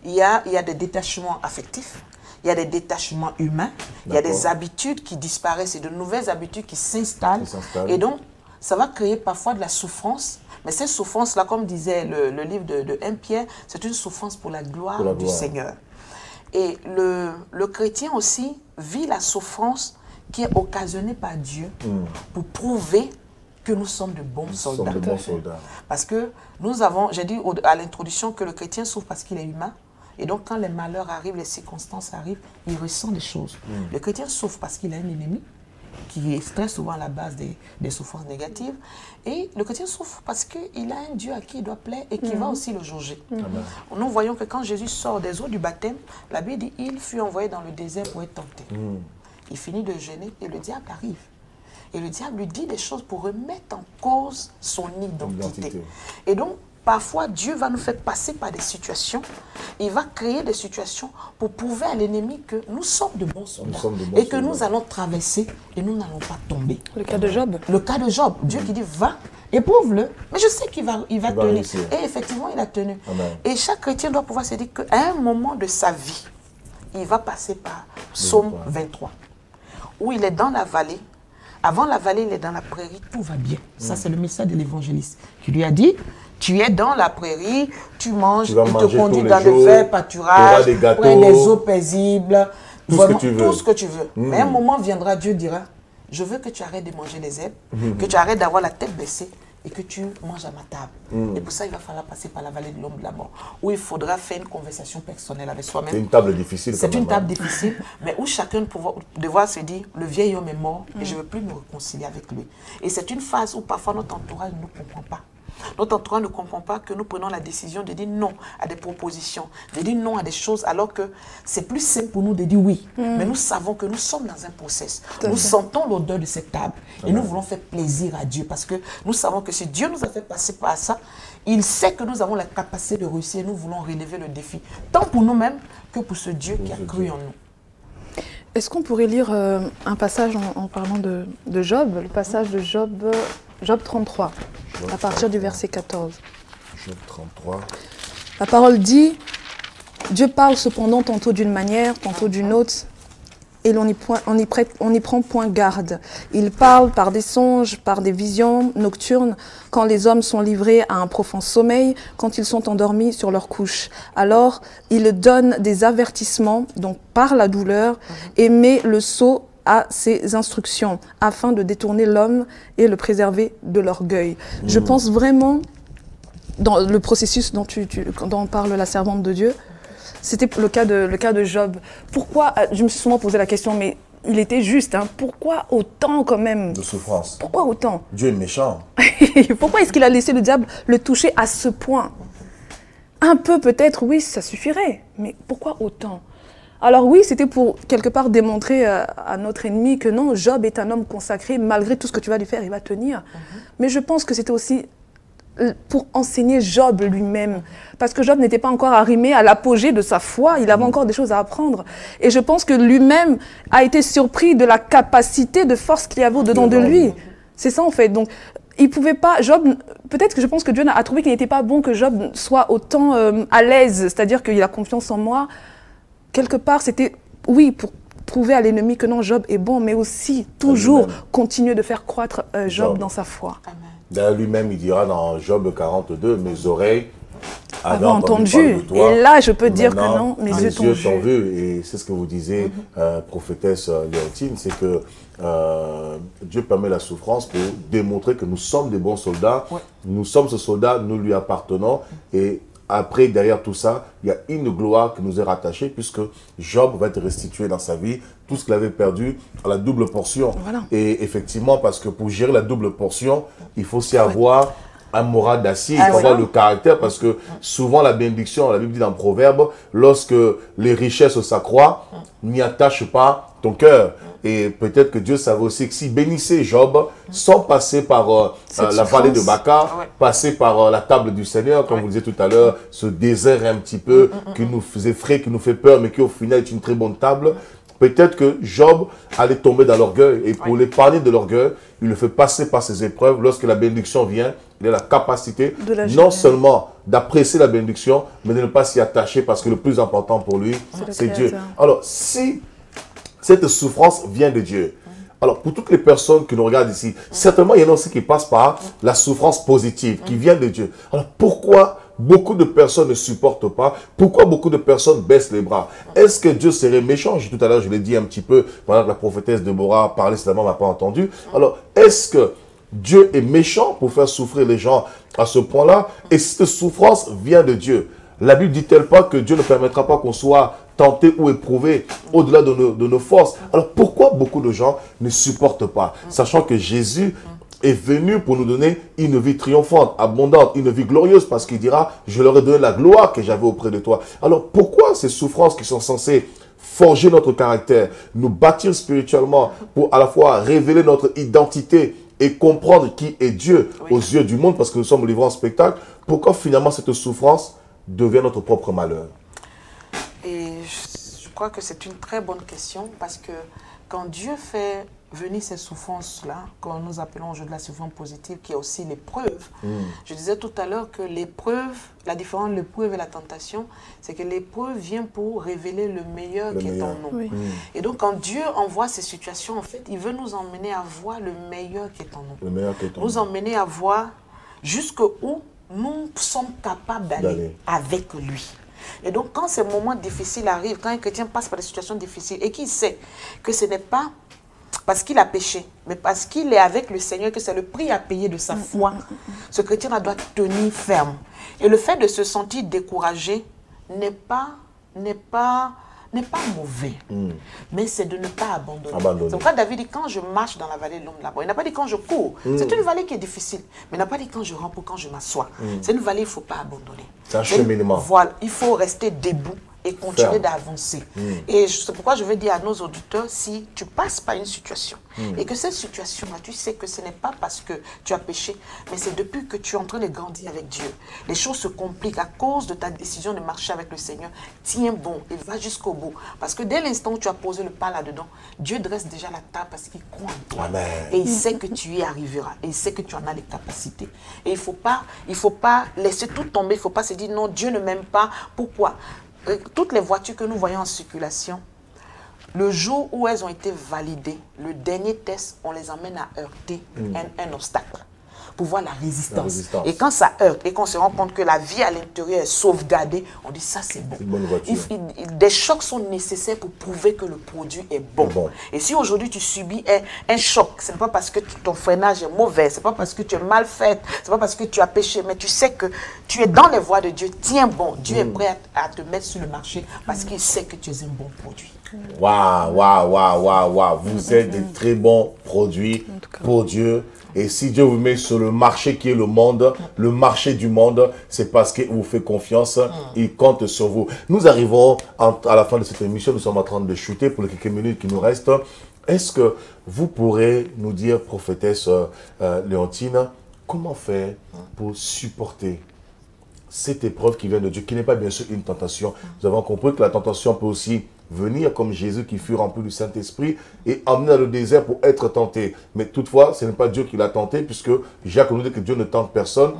il y a des détachements affectifs, il y a des détachements humains, il y a des habitudes qui disparaissent et de nouvelles habitudes qui s'installent. Et donc, ça va créer parfois de la souffrance. Mais cette souffrance-là, comme disait le livre de 1 Pierre, c'est une souffrance pour la gloire du Seigneur. Et le chrétien aussi vit la souffrance qui est occasionnée par Dieu pour prouver que nous sommes de bons soldats. Parce que nous avons, j'ai dit à l'introduction que le chrétien souffre parce qu'il est humain. Et donc, quand les malheurs arrivent, les circonstances arrivent, il ressent des choses. Le chrétien souffre parce qu'il a un ennemi, qui est très souvent à la base des souffrances négatives. Et le chrétien souffre parce qu'il a un Dieu à qui il doit plaire et qui va aussi le juger. Nous voyons que quand Jésus sort des eaux du baptême, la Bible dit qu'il fut envoyé dans le désert pour être tenté. Il finit de jeûner et le diable arrive. Et le diable lui dit des choses pour remettre en cause son identité. Et donc, parfois, Dieu va nous faire passer par des situations. Il va créer des situations pour prouver à l'ennemi que nous sommes de bons soldats. Et que nous allons traverser et nous n'allons pas tomber. Le cas de Job. Le cas de Job. Dieu qui dit, va, éprouve-le. Mais je sais qu'il va tenir. Réussir. Et effectivement, il a tenu. Amen. Et chaque chrétien doit pouvoir se dire qu'à un moment de sa vie, il va passer par Psaume 23. Où il est dans la vallée. Avant la vallée, il est dans la prairie, tout va bien. Ça, c'est le message de l'évangéliste qui lui a dit, tu es dans la prairie, tu manges, il te conduit dans de verts pâturages, près des eaux paisibles, tout ce que tu veux. Mais un moment viendra, Dieu dira, je veux que tu arrêtes de manger les herbes, que tu arrêtes d'avoir la tête baissée et que tu manges à ma table. Et pour ça, il va falloir passer par la vallée de l'ombre de la mort, où il faudra faire une conversation personnelle avec soi-même. C'est une table difficile. C'est une table difficile, mais où chacun devra se dire, le vieil homme est mort et je ne veux plus me réconcilier avec lui. Et c'est une phase où parfois notre entourage ne nous comprend pas. Notre entourage ne comprend pas que nous prenons la décision de dire non à des propositions, de dire non à des choses, alors que c'est plus simple pour nous de dire oui. Mais nous savons que nous sommes dans un process. Nous sentons l'odeur de cette table et nous voulons faire plaisir à Dieu parce que nous savons que si Dieu nous a fait passer par ça, il sait que nous avons la capacité de réussir et nous voulons relever le défi, tant pour nous-mêmes que pour ce Dieu qui a cru en nous. Est-ce qu'on pourrait lire un passage en parlant de Job, le passage de Job 33, à partir du verset 14. Job 33. La parole dit, Dieu parle cependant tantôt d'une manière, tantôt d'une autre, et on n'y prend point garde. Il parle par des songes, par des visions nocturnes, quand les hommes sont livrés à un profond sommeil, quand ils sont endormis sur leur couche. Alors, il donne des avertissements, donc par la douleur, et met le sceau à ses instructions, afin de détourner l'homme et le préserver de l'orgueil. Je pense vraiment, dans le processus dont parle la servante de Dieu, c'était le cas de Job. Pourquoi, je me suis souvent posé la question, mais il était juste, hein, pourquoi autant quand même de souffrance? Pourquoi autant? Dieu est méchant. Pourquoi est-ce qu'il a laissé le diable le toucher à ce point? Un peu peut-être, oui, ça suffirait, mais pourquoi autant? Alors oui, c'était pour quelque part démontrer à notre ennemi que non, Job est un homme consacré, malgré tout ce que tu vas lui faire, il va tenir. Mais je pense que c'était aussi pour enseigner Job lui-même. Parce que Job n'était pas encore arrimé à l'apogée de sa foi, il avait encore des choses à apprendre. Et je pense que lui-même a été surpris de la capacité de force qu'il y avait au-dedans de lui. C'est ça en fait. Donc, il pouvait pas, Job, peut-être que je pense que Dieu a trouvé qu'il n'était pas bon que Job soit autant à l'aise, c'est-à-dire qu'il a confiance en moi. Quelque part, c'était, oui, pour prouver à l'ennemi que non, Job est bon, mais aussi toujours continuer de faire croître Job dans sa foi. D'ailleurs, lui-même, il dira dans Job 42, mes oreilles avaient entendu. Et là, je peux dire que non, mes yeux t'ont vu. Et c'est ce que vous disiez, prophétesse Léontine, c'est que Dieu permet la souffrance pour démontrer que nous sommes des bons soldats. Nous sommes ce soldat, nous lui appartenons. Et après, derrière tout ça, il y a une gloire qui nous est rattachée puisque Job va être restitué dans sa vie, tout ce qu'il avait perdu à la double portion. Et effectivement, parce que pour gérer la double portion, il faut aussi avoir un moral d'acier, il faut avoir le caractère, parce que souvent la bénédiction, la Bible dit dans Proverbe, lorsque les richesses s'accroissent, n'y attache pas ton cœur. Et peut-être que Dieu savait aussi que s'il bénissait Job, sans passer par la vallée de Baca, passer par la table du Seigneur, comme vous le disiez tout à l'heure, ce désert un petit peu, qui nous faisait frais, qui nous fait peur, mais qui au final est une très bonne table. Peut-être que Job allait tomber dans l'orgueil. Et pour l'épargner de l'orgueil, il le fait passer par ces épreuves. Lorsque la bénédiction vient, il a la capacité non seulement d'apprécier la bénédiction, mais de ne pas s'y attacher, parce que le plus important pour lui, c'est Dieu. Alors, si cette souffrance vient de Dieu, alors pour toutes les personnes qui nous regardent ici, certainement il y en a aussi qui passent par la souffrance positive, qui vient de Dieu. Alors pourquoi beaucoup de personnes ne supportent pas? Pourquoi beaucoup de personnes baissent les bras? Est-ce que Dieu serait méchant? Tout à l'heure, je l'ai dit un petit peu, pendant que la prophétesse Déborah parlait, seulement, on n'a pas entendu. Alors, est-ce que Dieu est méchant pour faire souffrir les gens à ce point-là? Et cette souffrance vient de Dieu. La Bible dit-elle pas que Dieu ne permettra pas qu'on soit tenté ou éprouvé au-delà de nos forces? Alors, pourquoi beaucoup de gens ne supportent pas? Sachant que Jésus est venu pour nous donner une vie triomphante, abondante, une vie glorieuse, parce qu'il dira, je leur ai donné la gloire que j'avais auprès de toi. Alors pourquoi ces souffrances qui sont censées forger notre caractère, nous bâtir spirituellement, pour à la fois révéler notre identité et comprendre qui est Dieu aux yeux du monde, parce que nous sommes livrés en spectacle, pourquoi finalement cette souffrance devient notre propre malheur? Et je crois que c'est une très bonne question, parce que quand Dieu fait venir ces souffrances-là, que nous appelons aujourd'hui la souffrance positive, qui est aussi l'épreuve. Je disais tout à l'heure que l'épreuve, la différence entre l'épreuve et la tentation, c'est que l'épreuve vient pour révéler le meilleur qui est en nous. Et donc, quand Dieu envoie ces situations, en fait, il veut nous emmener à voir le meilleur qui est en nous. Le meilleur qui est en nous. Nous emmener à voir jusqu'où nous sommes capables d'aller avec lui. Et donc, quand ces moments difficiles arrivent, quand un chrétien passe par des situations difficiles et qu'il sait que ce n'est pas parce qu'il a péché, mais parce qu'il est avec le Seigneur, que c'est le prix à payer de sa foi, ce chrétien doit tenir ferme. Et le fait de se sentir découragé n'est pas mauvais, mais c'est de ne pas abandonner. C'est pourquoi David dit, quand je marche dans la vallée de l'ombre de la mort, il n'a pas dit quand je cours. C'est une vallée qui est difficile, mais il n'a pas dit quand je rampe ou quand je m'assois. C'est une vallée, il ne faut pas abandonner. C'est un cheminement. Voilà, il faut rester debout et continuer d'avancer. Et c'est pourquoi je veux dire à nos auditeurs, si tu passes par une situation, et que cette situation-là, tu sais que ce n'est pas parce que tu as péché, mais c'est depuis que tu es en train de grandir avec Dieu. Les choses se compliquent à cause de ta décision de marcher avec le Seigneur. Tiens bon et va jusqu'au bout. Parce que dès l'instant où tu as posé le pas là-dedans, Dieu dresse déjà la table parce qu'il croit en toi. Amen. Et il sait que tu y arriveras. Et il sait que tu en as les capacités. Et il faut pas laisser tout tomber. Il ne faut pas se dire non, Dieu ne m'aime pas. Pourquoi? Toutes les voitures que nous voyons en circulation, le jour où elles ont été validées, le dernier test, on les emmène à heurter un obstacle pour voir la résistance. Et quand ça heurte et qu'on se rend compte que la vie à l'intérieur est sauvegardée, on dit ça c'est bon. Des chocs sont nécessaires pour prouver que le produit est bon. Et si aujourd'hui tu subis un choc, ce n'est pas parce que ton freinage est mauvais, ce n'est pas parce que tu es mal fait, ce n'est pas parce que tu as péché, mais tu sais que tu es dans les voies de Dieu. Tiens bon, Dieu est prêt à te mettre sur le marché parce qu'il sait que tu es un bon produit. Waouh. Vous êtes des très bons produits pour Dieu. Et si Dieu vous met sur le marché qui est le monde, le marché du monde, c'est parce qu'il vous fait confiance, il compte sur vous. Nous arrivons à la fin de cette émission, nous sommes en train de chuter pour les quelques minutes qui nous restent. Est-ce que vous pourrez nous dire, prophétesse Léontine, comment faire pour supporter cette épreuve qui vient de Dieu, qui n'est pas bien sûr une tentation? Nous avons compris que la tentation peut aussi venir comme Jésus qui fut rempli du Saint-Esprit et emmené dans le désert pour être tenté. Mais toutefois, ce n'est pas Dieu qui l'a tenté, puisque Jacques nous dit que Dieu ne tente personne.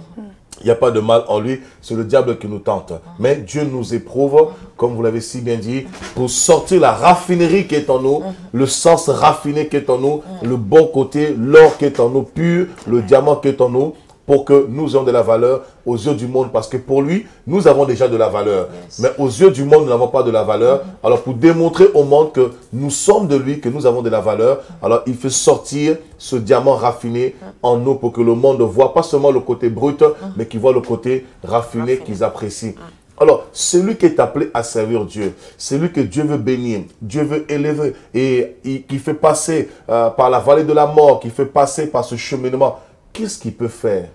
Il n'y a pas de mal en lui, c'est le diable qui nous tente. Mais Dieu nous éprouve, comme vous l'avez si bien dit, pour sortir la raffinerie qui est en nous, le sens raffiné qui est en nous, le bon côté, l'or qui est en nous, pur, le diamant qui est en nous, pour que nous ayons de la valeur aux yeux du monde. Parce que pour lui, nous avons déjà de la valeur. Mais aux yeux du monde, nous n'avons pas de la valeur. Alors pour démontrer au monde que nous sommes de lui, que nous avons de la valeur, alors il fait sortir ce diamant raffiné en nous pour que le monde voit pas seulement le côté brut, mais qu'il voit le côté raffiné qu'ils apprécient. Alors, celui qui est appelé à servir Dieu, celui que Dieu veut bénir, Dieu veut élever, et qui fait passer par la vallée de la mort, qui fait passer par ce cheminement, qu'est-ce qu'il peut faire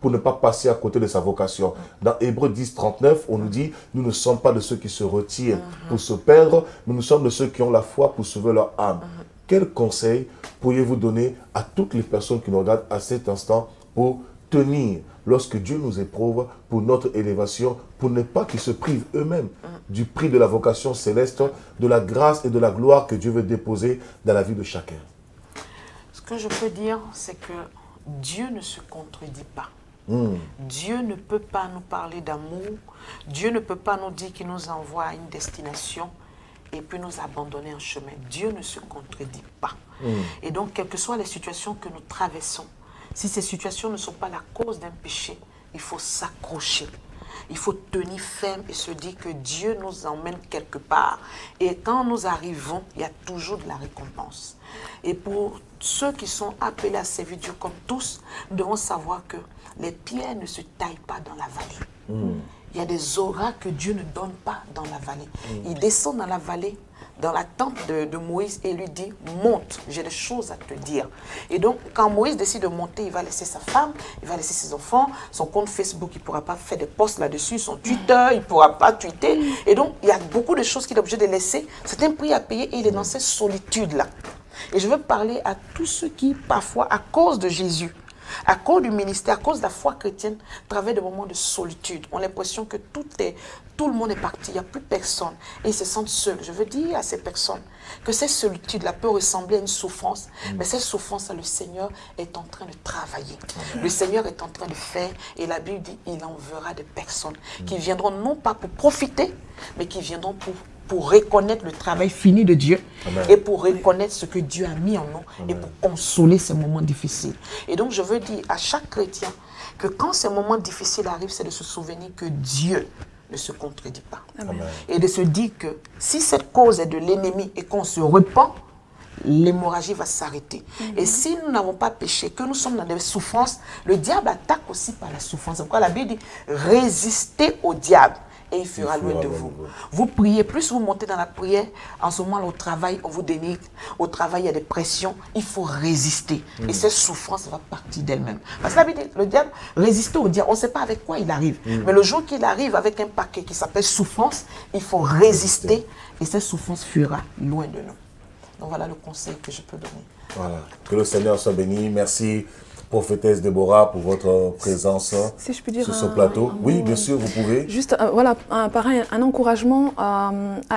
pour ne pas passer à côté de sa vocation. Dans Hébreux 10, 39, on nous dit, nous ne sommes pas de ceux qui se retirent pour se perdre, mais nous sommes de ceux qui ont la foi pour sauver leur âme. Quel conseil pourriez-vous donner à toutes les personnes qui nous regardent à cet instant pour tenir lorsque Dieu nous éprouve pour notre élévation, pour ne pas qu'ils se privent eux-mêmes du prix de la vocation céleste, de la grâce et de la gloire que Dieu veut déposer dans la vie de chacun? Ce que je peux dire, c'est que Dieu ne se contredit pas. Dieu ne peut pas nous parler d'amour. Dieu ne peut pas nous dire qu'il nous envoie à une destination et puis nous abandonner en chemin. Dieu ne se contredit pas. Et donc, quelles que soient les situations que nous traversons, si ces situations ne sont pas la cause d'un péché, il faut s'accrocher. Il faut tenir ferme et se dire que Dieu nous emmène quelque part. Et quand nous arrivons, il y a toujours de la récompense. Et pour ceux qui sont appelés à servir Dieu comme tous, nous devons savoir que les pierres ne se taillent pas dans la vallée. Il y a des auras que Dieu ne donne pas dans la vallée. Il descend dans la vallée, dans la tente de Moïse et lui dit, monte, j'ai des choses à te dire. Et donc, quand Moïse décide de monter, il va laisser sa femme, il va laisser ses enfants, son compte Facebook, il ne pourra pas faire des posts là-dessus, son Twitter, il ne pourra pas tweeter. Et donc, il y a beaucoup de choses qu'il est obligé de laisser. C'est un prix à payer et il est dans cette solitude-là. Et je veux parler à tous ceux qui, parfois, à cause de Jésus, à cause du ministère, à cause de la foi chrétienne, traversent des moments de solitude. On a l'impression que tout le monde est parti, il n'y a plus personne. Et ils se sentent seuls. Je veux dire à ces personnes que cette solitude-là peut ressembler à une souffrance. Mais cette souffrance-là, le Seigneur est en train de travailler. Le Seigneur est en train de faire. Et la Bible dit, il enverra des personnes qui viendront non pas pour profiter, mais qui viendront pour reconnaître le travail fini de Dieu. Amen. Et pour reconnaître ce que Dieu a mis en nous. Amen. Et pour consoler ces moments difficiles. Et donc je veux dire à chaque chrétien que quand ces moments difficiles arrivent, c'est de se souvenir que Dieu ne se contredit pas. Amen. Et de se dire que si cette cause est de l'ennemi et qu'on se repent, l'hémorragie va s'arrêter. Et si nous n'avons pas péché, que nous sommes dans des souffrances, le diable attaque aussi par la souffrance. C'est pourquoi la Bible dit, résistez au diable. Et il fera loin de vous. Vous priez, plus vous montez dans la prière, en ce moment, au travail, on vous dénigre. Au travail, il y a des pressions. Il faut résister. Et cette souffrance va partir d'elle-même. Parce que la Bible dit, le diable, résister au diable. On ne sait pas avec quoi il arrive. Mais le jour qu'il arrive avec un paquet qui s'appelle souffrance, il faut résister. Et cette souffrance fuira loin de nous. Donc voilà le conseil que je peux donner. Voilà. Que le Seigneur soit béni. Merci, prophétesse Déborah, pour votre présence si je peux dire sur ce plateau. Oui, bien sûr, vous pouvez. Juste, voilà, pareil, un encouragement à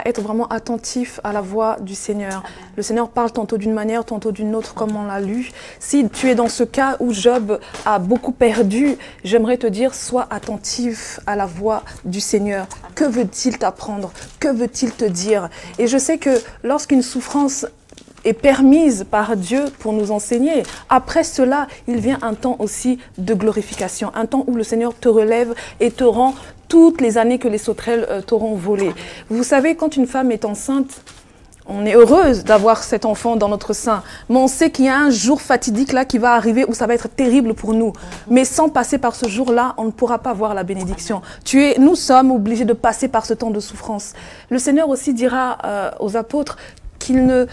être vraiment attentif à la voix du Seigneur. Amen. Le Seigneur parle tantôt d'une manière, tantôt d'une autre, comme on l'a lu. Si tu es dans ce cas où Job a beaucoup perdu, j'aimerais te dire, sois attentif à la voix du Seigneur. Amen. Que veut-il t'apprendre? Que veut-il te dire? Et je sais que lorsqu'une souffrance est permise par Dieu pour nous enseigner. Après cela, il vient un temps aussi de glorification, un temps où le Seigneur te relève et te rend toutes les années que les sauterelles t'auront volé. Vous savez, quand une femme est enceinte, on est heureuse d'avoir cet enfant dans notre sein, mais on sait qu'il y a un jour fatidique là qui va arriver où ça va être terrible pour nous. Mais sans passer par ce jour-là, on ne pourra pas voir la bénédiction. Nous sommes obligés de passer par ce temps de souffrance. Le Seigneur aussi dira aux apôtres qu'il ne,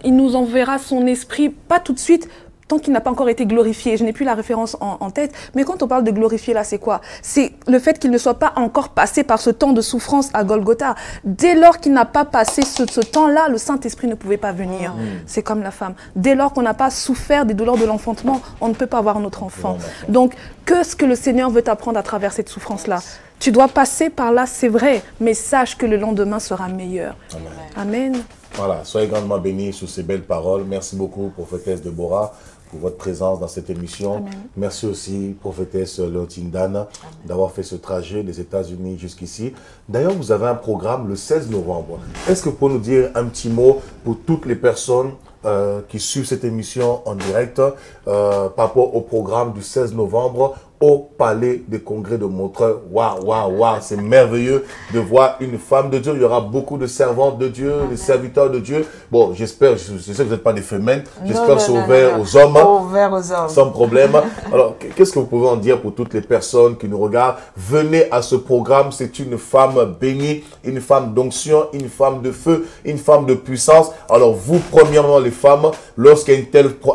il nous enverra son esprit, pas tout de suite, tant qu'il n'a pas encore été glorifié. Je n'ai plus la référence en tête, mais quand on parle de glorifier là, c'est quoi? C'est le fait qu'il ne soit pas encore passé par ce temps de souffrance à Golgotha. Dès lors qu'il n'a pas passé ce temps-là, le Saint-Esprit ne pouvait pas venir. C'est comme la femme. Dès lors qu'on n'a pas souffert des douleurs de l'enfantement, on ne peut pas avoir notre enfant. Donc, qu'est-ce que le Seigneur veut t'apprendre à travers cette souffrance-là? Tu dois passer par là, c'est vrai, mais sache que le lendemain sera meilleur. Amen. Amen. Voilà, soyez grandement bénis sur ces belles paroles. Merci beaucoup, prophétesse Déborah, pour votre présence dans cette émission. Amen. Merci aussi, prophétesse Léontine Dan, d'avoir fait ce trajet des États-Unis jusqu'ici. D'ailleurs, vous avez un programme le 16 novembre. Est-ce que vous pouvez nous dire un petit mot pour toutes les personnes qui suivent cette émission en direct par rapport au programme du 16 novembre? au palais des congrès de Montreuil. Waouh, waouh, waouh, c'est merveilleux de voir une femme de Dieu. Il y aura beaucoup de servantes de Dieu, des serviteurs de Dieu. Bon, j'espère, je sais que vous n'êtes pas des femelles, j'espère que c'est ouvert aux hommes. Ouvert aux hommes. Sans problème. Alors, qu'est-ce que vous pouvez en dire pour toutes les personnes qui nous regardent? Venez à ce programme, c'est une femme bénie, une femme d'onction, une femme de feu, une femme de puissance. Alors, vous, premièrement, les femmes, lorsqu'il y a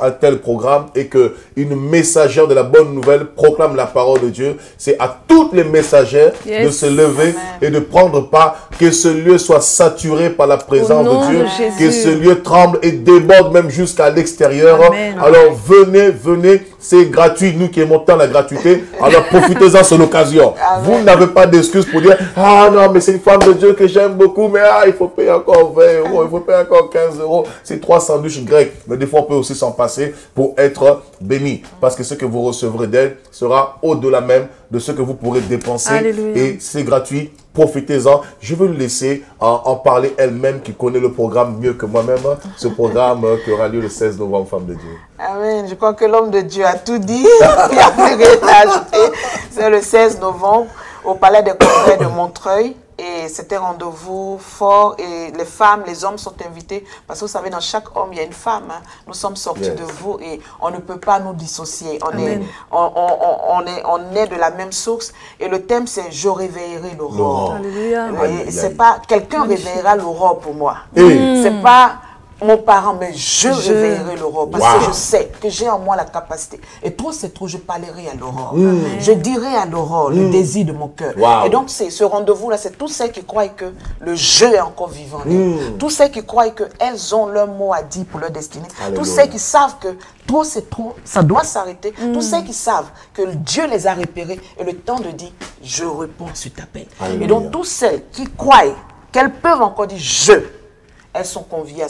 un tel programme et qu'une messagère de la bonne nouvelle proclame la parole de Dieu, c'est à toutes les messagères de se lever et de prendre part, que ce lieu soit saturé par la présence de Dieu, que ce lieu tremble et déborde même jusqu'à l'extérieur. Alors venez, venez, c'est gratuit, nous qui aimons tant la gratuité, alors profitez-en sur l'occasion. Vous n'avez pas d'excuse pour dire, ah non, mais c'est une femme de Dieu que j'aime beaucoup, mais il faut payer encore 20 euros, il faut payer encore 15 euros, c'est 3 sandwichs grecs. Mais des fois, on peut aussi s'en passer pour être béni, parce que ce que vous recevrez d'elle sera au-delà même de ce que vous pourrez dépenser. Alléluia. Et c'est gratuit, profitez-en. Je veux le laisser en parler elle-même, qui connaît le programme mieux que moi-même, ce programme qui aura lieu le 16 novembre, Femme de Dieu. Amen. Je crois que l'homme de Dieu a tout dit. Il n'y a plus rien à ajouter. C'est le 16 novembre au Palais des Congrès de Montreuil. Et c'était un rendez-vous fort et les femmes, les hommes sont invités parce que vous savez, dans chaque homme, il y a une femme. Hein. Nous sommes sortis de vous et on ne peut pas nous dissocier. On est de la même source et le thème c'est « Je réveillerai l'aurore ». C'est pas « quelqu'un réveillera l'aurore pour moi ». C'est pas mon parent, mais je réveillerai l'aurore parce que je sais que j'ai en moi la capacité. Et trop, c'est trop, je parlerai à l'aurore. Je dirai à l'aurore le désir de mon cœur. Et donc, ce rendez-vous-là, c'est tous ceux qui croient que le jeu est encore vivant. Tous ceux qui croient qu'elles ont leur mot à dire pour leur destinée. Tous ceux qui savent que trop, c'est trop, ça doit s'arrêter. Tous ceux qui savent que Dieu les a repérés et le temps de dire, je réponds à cet appel. Et donc, tous celles qui croient qu'elles peuvent encore dire, elles sont conviées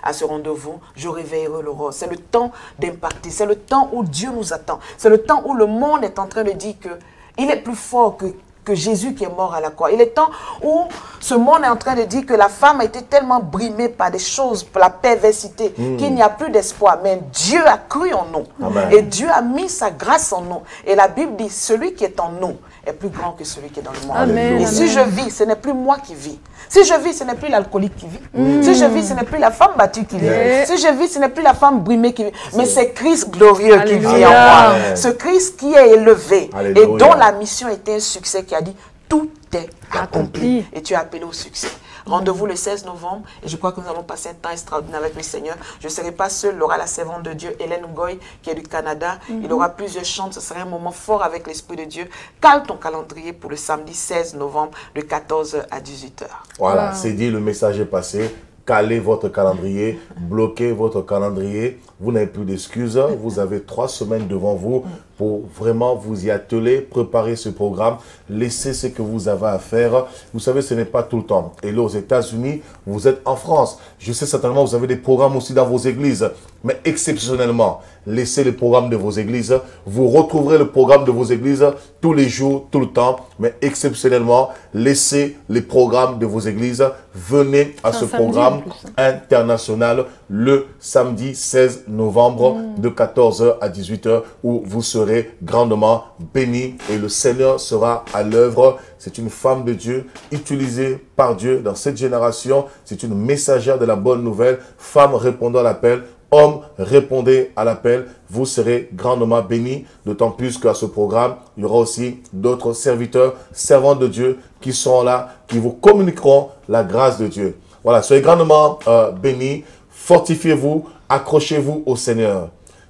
à ce rendez-vous. Je réveillerai l'aurore. C'est le temps d'impacter. C'est le temps où Dieu nous attend. C'est le temps où le monde est en train de dire qu'il est plus fort que Jésus qui est mort à la croix. Il est temps où ce monde est en train de dire que la femme a été tellement brimée par des choses, par la perversité, qu'il n'y a plus d'espoir. Mais Dieu a cru en nous. Amen. Et Dieu a mis sa grâce en nous. Et la Bible dit, celui qui est en nous est plus grand que celui qui est dans le monde. Amen. Et si je vis, ce n'est plus moi qui vis. Si je vis, ce n'est plus l'alcoolique qui vit. Si je vis, ce n'est plus la femme battue qui vit. Si je vis, ce n'est plus la femme brimée qui vit. Mais c'est Christ glorieux qui vit en moi. Ce Christ qui est élevé et dont la mission était un succès, qui a dit tout est accompli. Et tu es appelé au succès. Rendez-vous le 16 novembre et je crois que nous allons passer un temps extraordinaire avec le Seigneur. Je ne serai pas seule, il y aura la servante de Dieu, Hélène Ngoy, qui est du Canada. Il aura plusieurs chants, ce sera un moment fort avec l'Esprit de Dieu. Cale ton calendrier pour le samedi 16 novembre de 14h à 18h. Voilà, c'est dit, le message est passé. Calez votre calendrier, bloquez votre calendrier. Vous n'avez plus d'excuses. Vous avez 3 semaines devant vous pour vraiment vous y atteler, préparer ce programme. Laissez ce que vous avez à faire. Vous savez, ce n'est pas tout le temps. Et là, aux États-Unis, vous êtes en France. Je sais certainement que vous avez des programmes aussi dans vos églises. Mais exceptionnellement, laissez les programmes de vos églises. Vous retrouverez le programme de vos églises tous les jours, tout le temps. Mais exceptionnellement, laissez les programmes de vos églises. Venez à ce programme international le samedi 16 novembre de 14h à 18h où vous serez grandement bénis et le Seigneur sera à l'œuvre. C'est une femme de Dieu utilisée par Dieu dans cette génération. C'est une messagère de la bonne nouvelle. Femme répondant à l'appel. Hommes, répondez à l'appel, vous serez grandement bénis, d'autant plus qu'à ce programme, il y aura aussi d'autres serviteurs, servants de Dieu qui seront là, qui vous communiqueront la grâce de Dieu. Voilà, soyez grandement bénis, fortifiez-vous, accrochez-vous au Seigneur.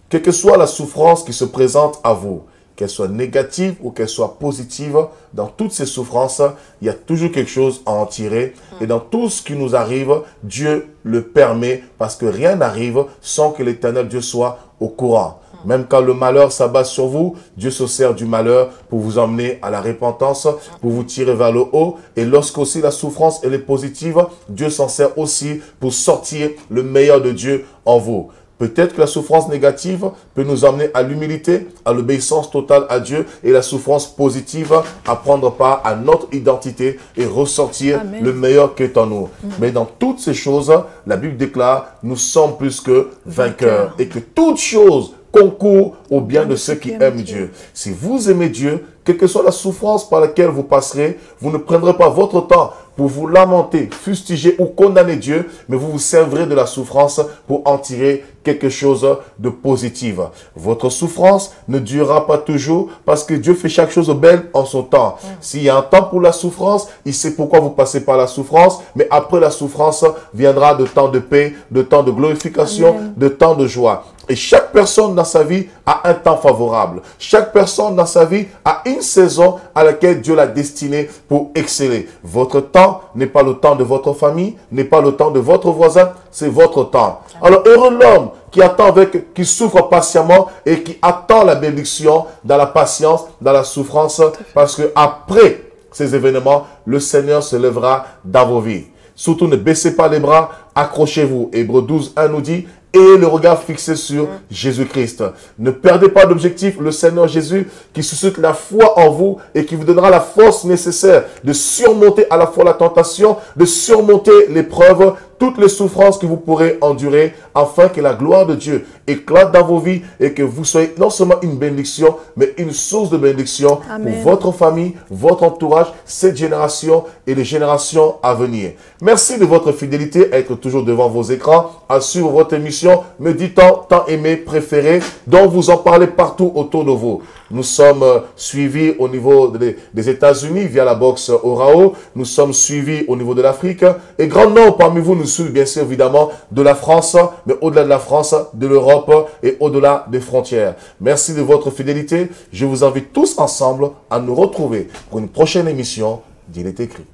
Quelle que soit la souffrance qui se présente à vous, qu'elle soit négative ou qu'elle soit positive, dans toutes ces souffrances, il y a toujours quelque chose à en tirer. Et dans tout ce qui nous arrive, Dieu le permet parce que rien n'arrive sans que l'Éternel Dieu soit au courant. Même quand le malheur s'abat sur vous, Dieu se sert du malheur pour vous emmener à la repentance, pour vous tirer vers le haut. Et lorsque aussi la souffrance elle est positive, Dieu s'en sert aussi pour sortir le meilleur de Dieu en vous. Peut-être que la souffrance négative peut nous emmener à l'humilité, à l'obéissance totale à Dieu et la souffrance positive à prendre part à notre identité et ressortir le meilleur qui est en nous. Mais dans toutes ces choses, la Bible déclare, nous sommes plus que vainqueurs et que toute chose concourt au bien de ceux qui aiment Dieu. Si vous aimez Dieu, quelle que soit la souffrance par laquelle vous passerez, vous ne prendrez pas votre temps pour vous lamenter, fustiger ou condamner Dieu, mais vous vous servirez de la souffrance pour en tirer quelque chose de positif. Votre souffrance ne durera pas toujours parce que Dieu fait chaque chose belle en son temps. S'il y a un temps pour la souffrance, il sait pourquoi vous passez par la souffrance, mais après la souffrance viendra de temps de paix, de temps de glorification, de temps de joie. Et chaque personne dans sa vie a un temps favorable. Chaque personne dans sa vie a une saison à laquelle Dieu l'a destinée pour exceller. Votre temps n'est pas le temps de votre famille, n'est pas le temps de votre voisin, c'est votre temps. Alors heureux l'homme qui attend qui souffre patiemment et qui attend la bénédiction dans la patience, dans la souffrance, parce que après ces événements, le Seigneur se lèvera dans vos vies. Surtout ne baissez pas les bras, accrochez-vous. Hébreux 12, 1 nous dit, et le regard fixé sur Jésus-Christ. Ne perdez pas d'objectif, le Seigneur Jésus qui suscite la foi en vous et qui vous donnera la force nécessaire de surmonter à la fois la tentation, de surmonter l'épreuve, toutes les souffrances que vous pourrez endurer, afin que la gloire de Dieu éclate dans vos vies et que vous soyez non seulement une bénédiction, mais une source de bénédiction pour votre famille, votre entourage, cette génération et les générations à venir. Merci de votre fidélité à être toujours devant vos écrans, à suivre votre émission Méditant, tant aimé, préféré, dont vous en parlez partout autour de vous. Nous sommes suivis au niveau des États-Unis via la box Orao. Nous sommes suivis au niveau de l'Afrique. Et grand nombre parmi vous nous suivent bien sûr évidemment de la France, mais au-delà de la France, de l'Europe et au-delà des frontières. Merci de votre fidélité. Je vous invite tous ensemble à nous retrouver pour une prochaine émission d'Il est écrit.